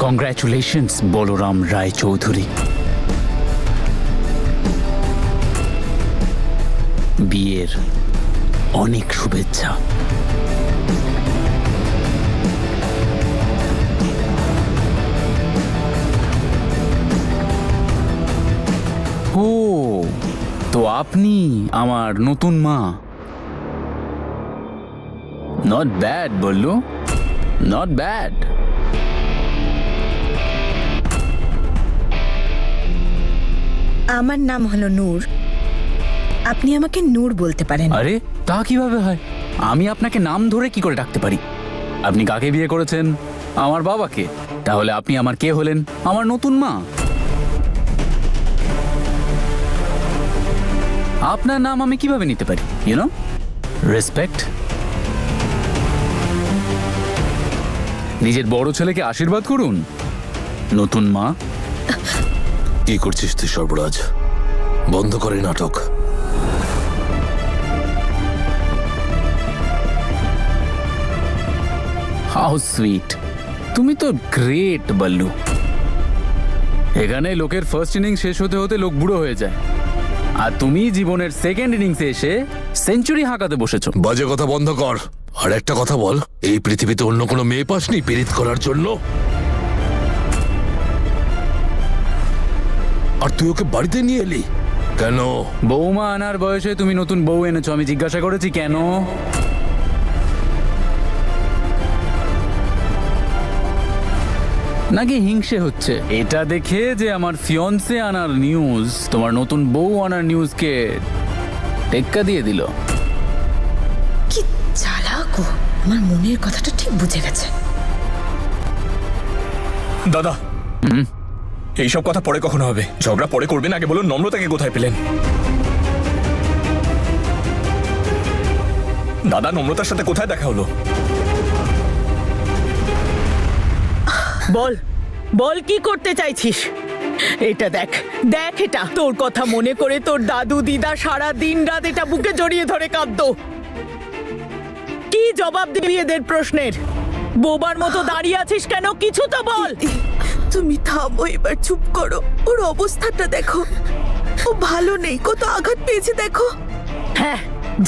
কংগ্রাচুলেশনস বলরাম রায় চৌধুরী। বিয়ের অনেক শুভেচ্ছা। ও, তো আপনি আমার নতুন মা। নট ব্যাড বললু, নট ব্যাড। আমার নাম হলো নূর, আপনি আমাকে নূর বলতে পারেন। আরে তা কিভাবে হয়? আমি আপনাকে নাম ধরে কি করে ডাকতে পারি? আপনি কাকে বিয়ে করেছেন? আমার বাবাকে। তাহলে আপনি আমার কে হলেন? আমার নতুন মা। আপনার নাম আমি কিভাবে নিতে পারি? You know, respect. নিজের বড় ছেলেকে আশীর্বাদ করুন, নতুন মা। কি করছিস তুই সর্বরাজ? বন্ধ করে নাটক। How sweet. তুমি তো গ্রেট বল্লু। এখানে লোকের ফার্স্ট ইনিংস শেষ হতে হতে লোক বুড়ো হয়ে যায়, আর তুমি জীবনের সেকেন্ড ইনিংসে এসে সেঞ্চুরি হাঁকাতে বসেছো। বাজে কথা বন্ধ কর। আর একটা কথা বল, এই পৃথিবীতে অন্য কোনো মেয়ে পাসনি পীড়িত করার জন্য? আর তুই ওকে বাড়িতে নিয়ে এলি কেন? বৌমা আনার বয়সে তুমি নতুন বউ এনেছো, আমি জিজ্ঞাসা করেছি কেন। নাকি হিংসে হচ্ছে এটা দেখে যে আমার ফিয়ন্সে আনার নিউজ তোমার নতুন বউ আনার নিউজকে টেক্কা দিয়ে দিল? কি চালাক ও, আমার মনের কথাটা ঠিক বুঝে গেছে। দাদা, এইসব কথা পরে কখনো হবে। ঝগড়া পরে করবেন, আগে বলুন নম্রতাকে কোথায় পেলেন? দাদা, নম্রতার সাথে কোথায় দেখা হলো? বল বল, কি করতে চাইছিস? এটা দেখ দেখ, এটা তোর কথা মনে করে তোর দাদু দিদা সারা দিন রাত এটা বুকে জড়িয়ে ধরে কাঁদতো। কি জবাব দিবি এদের প্রশ্নের? বোবার মতো দাঁড়িয়ে আছিস কেন? কিছু তো বল। তুমি থামো, এবার চুপ করো। ওর অবস্থাটা দেখো, ও ভালো নেই, কত আঘাত পেয়েছে দেখো। হ্যাঁ,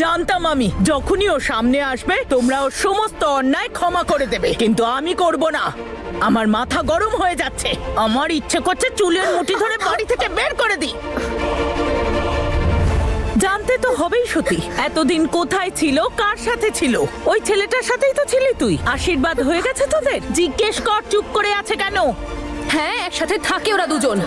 জানতাম আমি যখনই ও সামনে আসবে তোমরা ওর সমস্ত অন্যায় ক্ষমা করে দেবে, কিন্তু আমি করব না। আমার মাথা গরম হয়ে যাচ্ছে, আমার ইচ্ছে করছে চুলের মুঠি ধরে বাড়ি থেকে বের করে দিই। জানতে তো হবেই সত্যি, এতদিন কোথায় ছিল, কার সাথে ছিল? ওই ছেলেটার সাথেই তো ছিলি তুই। আশীর্বাদ হয়ে গেছে তোদের? জিজ্ঞেস কর চুপ করে আছে কেন। হ্যাঁ, একসাথে থাকে ওরা দুজন।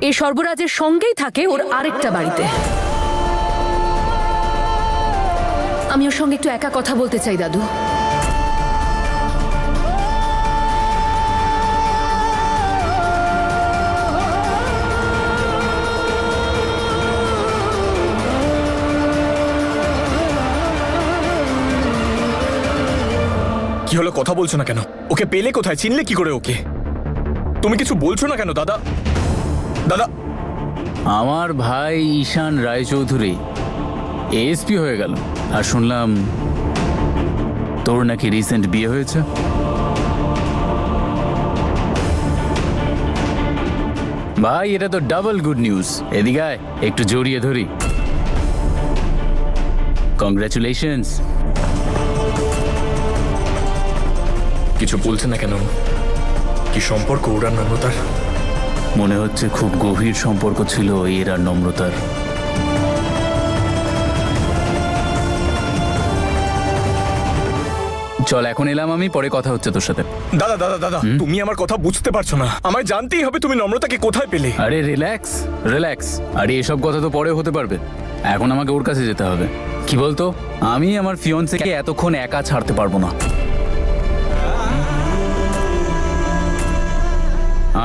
এই সর্বরাজের সঙ্গেই থাকে ওর আরেকটা বাড়িতে। আমি ওর সঙ্গে একটু একা কথা বলতে চাই দাদু। কি হলো, কথা বলছো না কেন? ওকে পেলে কোথায়? চিনলে কি করে ওকে? তুমি কিছু বলছো না কেন দাদা? দাদা, আমার ভাই ঈশান রায়চৌধুরী এএসপি হয়ে গেল, আর শুনলাম তোর নাকি রিসেন্ট বিয়ে হয়েছে। ভাই, এটা তো ডাবল গুড নিউজ। এদিকে আয়, একটু জড়িয়ে ধরি। কংগ্রাচুলেশনস। কিছু বলছে না কেন? কি সম্পর্ক ওর আর নম্রতার? মনে হচ্ছে খুব গভীর সম্পর্ক ছিল এর আর নম্রতার। চল, এখন এলাম আমি, পরে কথা হচ্ছে তোর সাথে। দাদা দাদা দাদা, তুমি আমার কথা বুঝতে পারছো না। আমায় জানতেই হবে তুমি নম্রতাকে কোথায় পেলে। আরে রিল্যাক্স রিল্যাক্স, আরে এসব কথা তো পরে হতে পারবে, এখন আমাকে ওর কাছে যেতে হবে। কি বলতো, আমি আমার ফিয়ন্সেকে এতক্ষণ একা ছাড়তে পারবো না।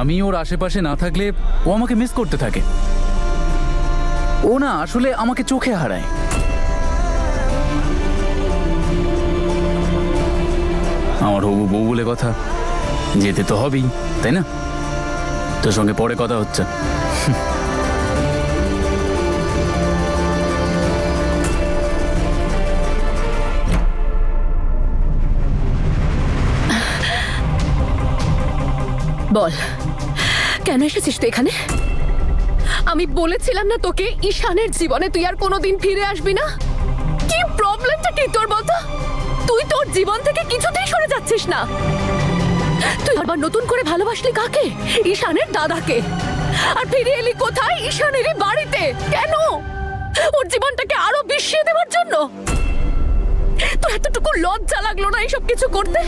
আমি ওর আশেপাশে না থাকলে ও আমাকে মিস করতে থাকে। ও না আসলে আমাকে চোখে হারায়। আমার হবু বউ বলে কথা, যেতে তো হবেই, তাই না? তোর সঙ্গে পরে কথা হচ্ছে। বল, কেন এসেছিস তুই এখানে? আমি বলেছিলাম না তোকে ঈশানের জীবনে তুই আর কোনোদিন ফিরে আসবি না? কি প্রবলেমটা কি তোর বলতো? তুই তোর জীবন থেকে কিছুতেই সরে যাচ্ছিস না। তুই আবার নতুন করে ভালোবাসলি কাকে? ঈশানের দাদাকে। আর ফিরে এলি কোথায়? ঈশানেরই বাড়িতে। কেন? ওর জীবনটাকে আরো বিষিয়ে দেওয়ার জন্য? তোর এতটুকু লজ্জা লাগলো না এইসব কিছু করতে?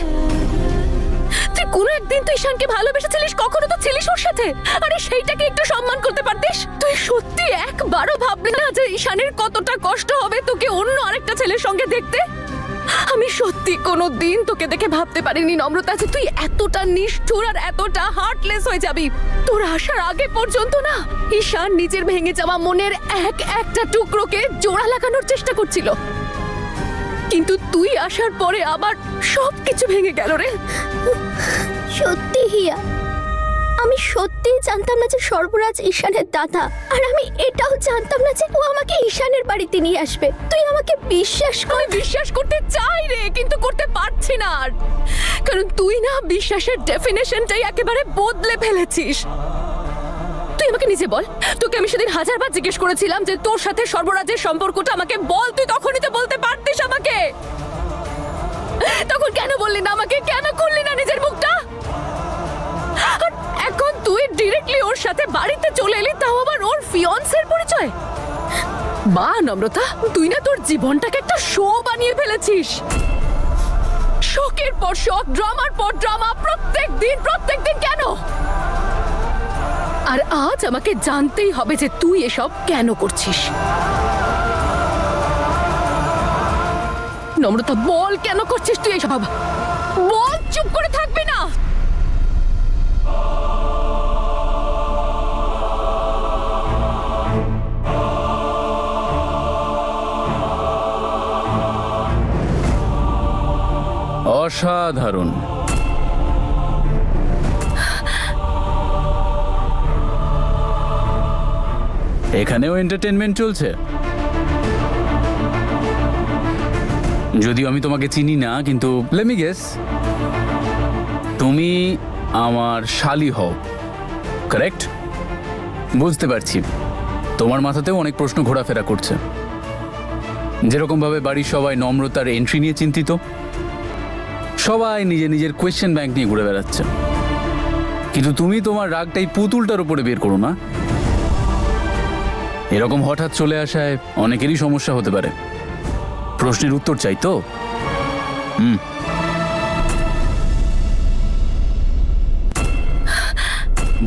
তুই কোনো একদিন তুই ঈশানকে ভালোবেসেছিলিস, কখনো তো ছিলিস ওর সাথে। আরে সেইটাকে একটু সম্মান করতে পারতিস। তুই সত্যি একবারও ভাবলি না যে ঈশানের কতটা কষ্ট হবে তোকে অন্য আরেকটা ছেলের সঙ্গে দেখতে? আমি সত্যি কোনো দিন তোকে দেখে ভাবতে পারিনি নম্রতা যে তুই এতটা নিষ্ঠুর আর এতটা হার্টলেস হয়ে যাবি। তোর আসার আগে পর্যন্ত না ঈশান নিজের ভেঙে যাওয়া মনের একটা টুকরোকে জোড়া লাগানোর চেষ্টা করছিল, কিন্তু তুই আসার পরে আবার সবকিছু ভেঙে গেল রে। সত্যি হিয়া, আমি সত্যিই জানতাম না যে সর্বরাজ ঈশানের দাদা, আর আমি এটাও জানতাম না যে ও আমাকে ঈশানের বাড়িতে নিয়ে আসবে। তুই আমাকে বিশ্বাস কর। আমি বিশ্বাস করতে চাই রে, কিন্তু করতে পারছি না আর, কারণ তুই না বিশ্বাসের ডেফিনেশনটাই একেবারে বদলে ফেলেছিস। তুই আমাকে নিজে বল, তোকে আমি সেদিন 1000বার জিজ্ঞেস করেছিলাম যে তোর সাথে সর্বরাজের সম্পর্কটা আমাকে বল, তুই তখনই তো বলতে পারতিস আমাকে। তখন কেন বললি না আমাকে, কেন খুললি না নিজের মুখটা? আর এখন তুই ডিরেক্টলি ওর সাথে বাড়িতে চলে এলি, তাও আবার ওর ফিয়ন্সের পরিচয়। বা নম্রতা, তুই না তোর জীবনটাকে একটা শো বানিয়ে ফেলেছিস। শোকের পর শোক, ড্রামার পর ড্রামা, প্রত্যেক দিন কেন? আর আজ আমাকে জানতেই হবে যে তুই এসব কেন করছিস। নম্রতা বল, কেন করছিস তুই এসব? বল, চুপ করে থাকবি না। অসাধারণ। এখানেও এন্টারটেনমেন্ট চলছে। যদিও আমি তোমাকে চিনি না, কিন্তু লেট মি গেস, তুমি আমার শালি হও, কারেক্ট? বুঝতে পারছি, তোমার মাথাতেও অনেক প্রশ্ন ঘোরাফেরা করছে। যেরকম ভাবে বাড়ির সবাই নম্রতার এন্ট্রি নিয়ে চিন্তিত, সবাই নিজের কোয়েশ্চেন ব্যাংক নিয়ে ঘুরে বেড়াচ্ছে, কিন্তু তুমি তোমার রাগটাই পুতুলটার উপরে বের করো না। এরকম হঠাৎ চলে আসায় অনেকেরই সমস্যা হতে পারে। প্রশ্নের উত্তর চাই তো?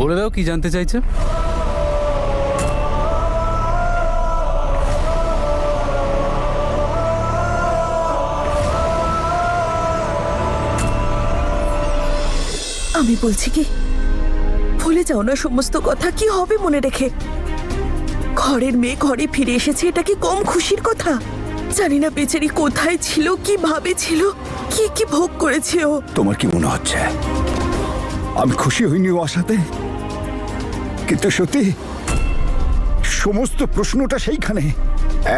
বলে দাও, কি জানতে চাইছে? আমি বলছি কি, ভুলে যাও না সমস্ত কথা। কি হবে মনে রেখে? ঘরের মেয়ে ঘরে ফিরে এসেছে, এটা কি কম খুশির কথা? জানি না বেচারি কোথায় ছিল, কিভাবে ছিল, কি কি ভোগ করেছে ও। তোমার কি মনে হচ্ছে আমি খুশি হইনি ও আসাতে? কিন্তু সত্যি সমস্ত প্রশ্নটা সেইখানে।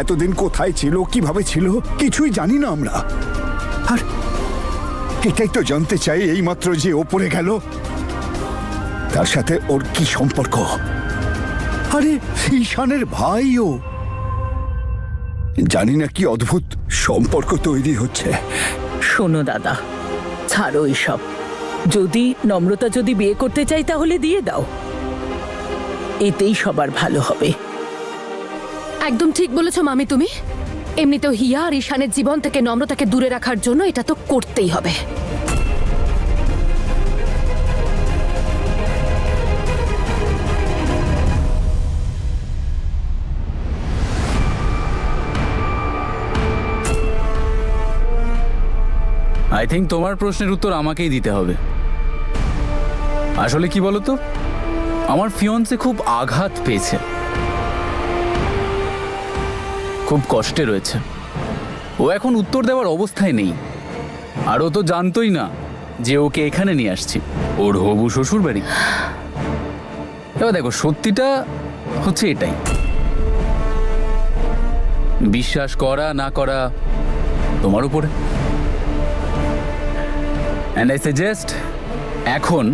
এতদিন কোথায় ছিল, কিভাবে ছিল, কিছুই জানি না আমরা। আর এটাই তো জানতে চাই এইমাত্র যে ওপরে গেল, তার সাথে ওর কি সম্পর্ক? আরে ঈশানের ভাই ও। জানি না কি অদ্ভুত সম্পর্ক তৈরি হচ্ছে। শোনো দাদা, ছাড়ো এসব। যদি নম্রতা বিয়ে করতে চাই তাহলে দিয়ে দাও, এতেই সবার ভালো হবে। একদম ঠিক বলেছো মামি তুমি। এমনিতেও হিয়া আর ঈশানের জীবন থেকে নম্রতাকে দূরে রাখার জন্য এটা তো করতেই হবে। আই থিঙ্ক তোমার প্রশ্নের উত্তর আমাকেই দিতে হবে। আসলে কি বলতো, আমার ফিয়ন্সে খুব আঘাত পেয়েছে, খুব কষ্টে রয়েছে। ও এখন উত্তর দেওয়ার অবস্থায় নেই, আর ও তো জানতোই না যে ওকে এখানে নিয়ে আসছি, ওর হবু শ্বশুর বাড়ি। এবার দেখো, সত্যিটা হচ্ছে এটাই। বিশ্বাস করা না করা তোমার উপরে। অ্যান্ড আই সাজেস্ট এখন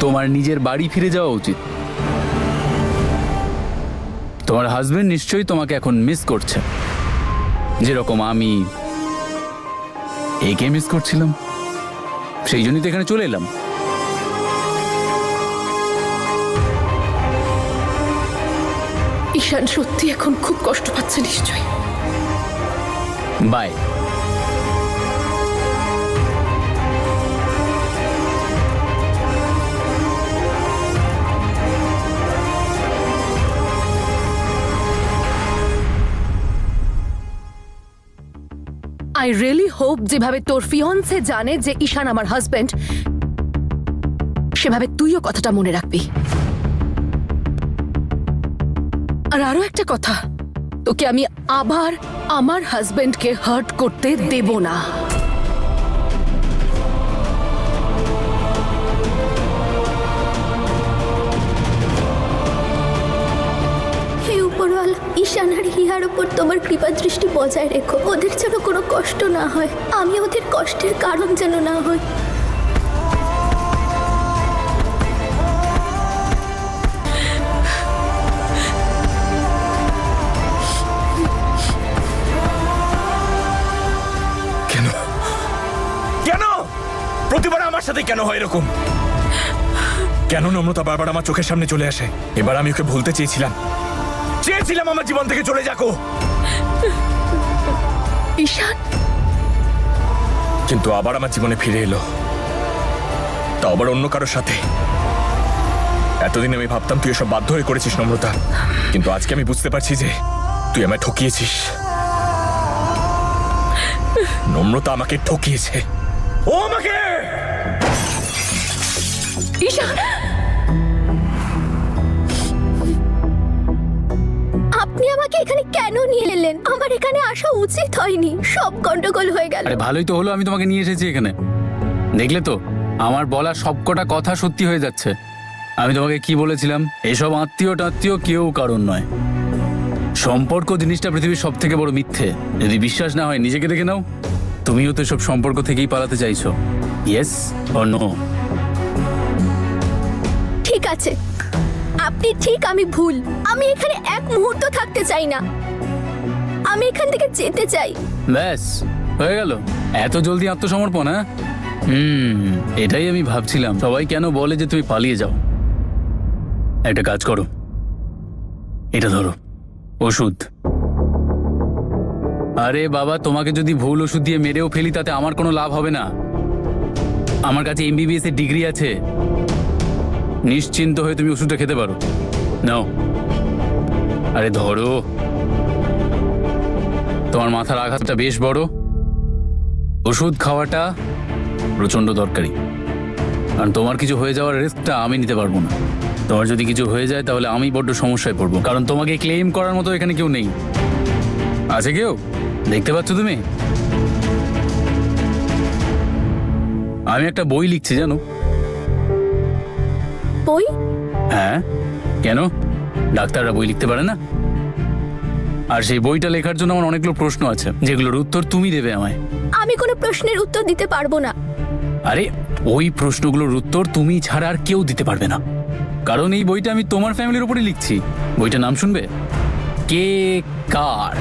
তোমার নিজের বাড়ি ফিরে যাওয়া উচিত। তোমার হাজবেন্ড নিশ্চয়ই তোমাকে এখন মিস করছে, যেরকম আমি একে মিস করছিলাম। সেই জন্যই তো এখানে চলে এলাম। ঈশান সত্যি এখন খুব কষ্ট পাচ্ছে নিশ্চয়ই। বাই। আই রিয়েলি হোপ যেভাবে তোর ফিয়ন্সে জানে যে ঈশান আমার হাজবেন্ড, সেভাবে তুইও কথাটা মনে রাখবি। আর আরো একটা কথা, তোকে আমি আবার আমার হাজবেন্ডকে হার্ট করতে দেব না। হে উপরওয়ালা, ঈশান আর হিয়ার উপর তোমার কৃপা দৃষ্টি বজায় রেখো। ওদের যেন কোনো কষ্ট না হয়, আমি ওদের কষ্টের কারণ যেন না হই। কেন কেন প্রতিবার আমার সাথে কেন হয় এরকম? কেন নম্রতা বারবার আমার চোখের সামনে চলে আসে? এবার আমি ওকে ভুলতে চেয়েছিলাম আমার জীবন থেকে চলে যাকো, ঈশান, কিন্তু আবার আমার জীবনে ফিরে এলো, তা আবার অন্য কারোর সাথে। এতদিন আমি ভাবতাম তুই এসব বাধ্য হয়ে করেছিস নম্রতা, কিন্তু আজকে আমি বুঝতে পারছি যে তুই আমায় ঠকিয়েছিস। নম্রতা আমাকে ঠকিয়েছে, ও আমাকে। ঈশান, আপনি আমাকে এখানে কেন নিয়ে এলেন? আমার এখানে আসা উচিত হয়নি। সব গন্ডগোল হয়ে গেল। আরে ভালোই তো হলো আমি তোমাকে নিয়ে এসেছি এখানে। দেখলে তো আমার বলা সবকটা কথা সত্যি হয়ে যাচ্ছে। আমি তোমাকে কি বলেছিলাম, এসব আত্মীয় টাত্মীয় কেউ কারণ নয়। সম্পর্ক জিনিসটা পৃথিবীর সব থেকে বড় মিথ্যে। যদি বিশ্বাস না হয় নিজেকে দেখে নাও, তুমিও তো সব সম্পর্ক থেকেই পালাতে চাইছো। Yes or no? ঠিক আছে, আপনি ঠিক, আমি ভুল। আমি এখানে এক মুহূর্ত থাকতে চাই না। আমি এখান থেকে যেতে চাই। ব্যাস হয়ে গেল? এত জলদি আত্মসমর্পণ? হ্যাঁ, এটাই আমি ভাবছিলাম। সবাই কেন বলে যে তুমি পালিয়ে যাও। একটা কাজ করো, এটা ধরো, ওষুধ। আরে বাবা, তোমাকে যদি ভুল ওষুধ দিয়ে মেরেও ফেলি তাতে আমার কোনো লাভ হবে না। আমার কাছে MBBS এর ডিগ্রি আছে। নিশ্চিন্ত হয়ে তুমি ওষুধটা খেতে পারো। নাও, আরে ধরো। তোমার মাথার আঘাতটা বেশ বড়, ওষুধ খাওয়াটা প্রচন্ড দরকারি। আর তোমার কিছু হয়ে যাওয়ার রিস্কটা আমি নিতে পারবো না। তোমার যদি কিছু হয়ে যায় তাহলে আমি বড্ড সমস্যায় পড়বো, কারণ তোমাকে ক্লেম করার মতো এখানে কেউ নেই। আছে কেউ? দেখতে পাচ্ছ তুমি? আমি একটা বই লিখছি, জানো? বই? হ্যাঁ, কেন? ডাক্তাররা বই লিখতে পারে না? আর সেই বইটা লেখার জন্য আমার অনেকগুলো প্রশ্ন আছে, যেগুলোর উত্তর তুমি দেবে আমায়। আমি কোনো প্রশ্নের উত্তর দিতে পারবো না। আরে ওই প্রশ্নগুলোর উত্তর তুমি ছাড়া আর কেউ দিতে পারবে না, কারণ এই বইটা আমি তোমার ফ্যামিলির উপরে লিখছি। বইটার নাম শুনবে? কে কার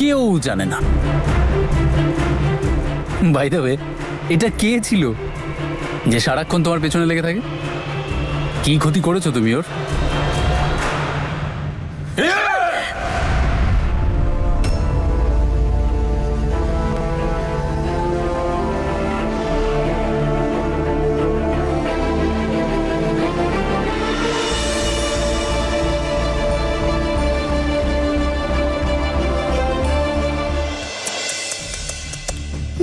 কেউ জানে না। বাই দ্য ওয়ে, এটা কে ছিল যে সারাক্ষণ তোমার পেছনে লেগে থাকে? কি ক্ষতি করেছো তুমি ওর?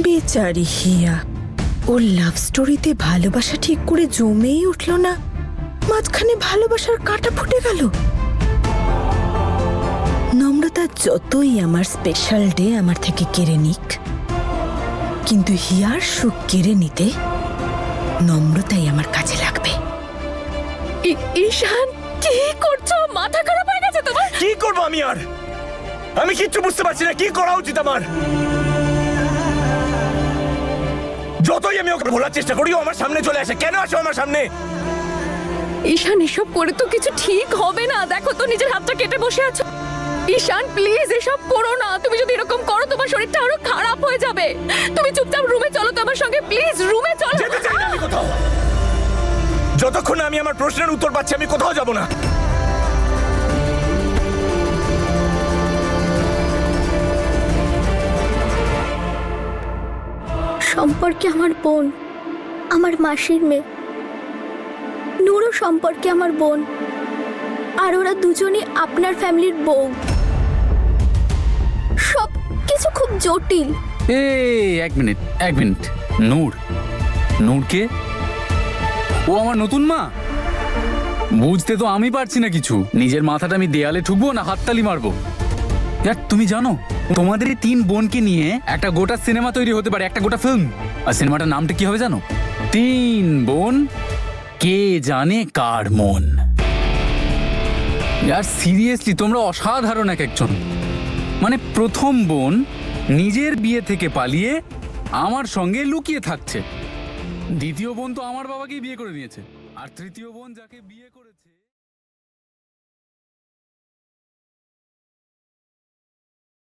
বেচারি হিয়া, ওর লাভ স্টোরিতে ভালোবাসা ঠিক করে জমেই উঠল না, মাঝখানে ভালোবাসার কাঁটা ফুটে গেল। নম্রতা যতই আমার স্পেশাল ডে আমার থেকে কেড়ে নিক, কিন্তু হিয়ার সুখ কেড়ে নিতে নম্রতাই আমার কাজে লাগবে। ঈশান, কি করছো? মাথা খারাপ হয়ে গেছে তোমার? কি করবো আমি? আর আমি কিচ্ছু বুঝতে পারছি না কি করা উচিত আমার। যতই আমি ওকে ভোলার চেষ্টা করি ও আমার সামনে চলে আসে। কেন আসো আমার সামনে? ঈশান, এসব করে তো কিছু ঠিক হবে না। দেখো তো নিজের হাতটা কেটে বসে আছো। ঈশান প্লিজ এসব করো না। তুমি যদি এরকম করো তোমার শরীরটা আরো খারাপ হয়ে যাবে। তুমি চুপচাপ রুমে চলো তো আমার সঙ্গে, প্লিজ রুমে চলো। যেতে চাই না আমি কোথাও। যতক্ষণ না আমি আমার প্রশ্নের উত্তর পাচ্ছি আমি কোথাও যাব না। সম্পর্কে আমার বোন, আমার মাসির মেয়ে। নূরও সম্পর্কে আমার বোন, আর ওরা দুজনই আপনার ফ্যামিলির বউ। সব কিছু খুব জটিল। এক মিনিট এক মিনিট। নূর, নূরকে? ও আমার নতুন মা? বুঝতে তো আমি পারছি না কিছু। নিজের মাথাটা আমি দেয়ালে ঠুকবো না হাততালি মারবো? ইয়ার, তুমি জানো তোমাদের এই 3 বোনকে নিয়ে একটা গোটা সিনেমা তৈরি হতে পারে, একটা গোটা ফিল্ম। আর সিনেমাটার নামটা কি হবে জানো? 3 বোন কে জানে কার মন। ইয়ার সিরিয়াসলি তোমরা অসাধারণ এক একজন। মানে প্রথম বোন নিজের বিয়ে থেকে পালিয়ে আমার সঙ্গে লুকিয়ে থাকছে, দ্বিতীয় বোন তো আমার বাবাকেই বিয়ে করে নিয়েছে, আর তৃতীয় বোন যাকে বিয়ে করেছে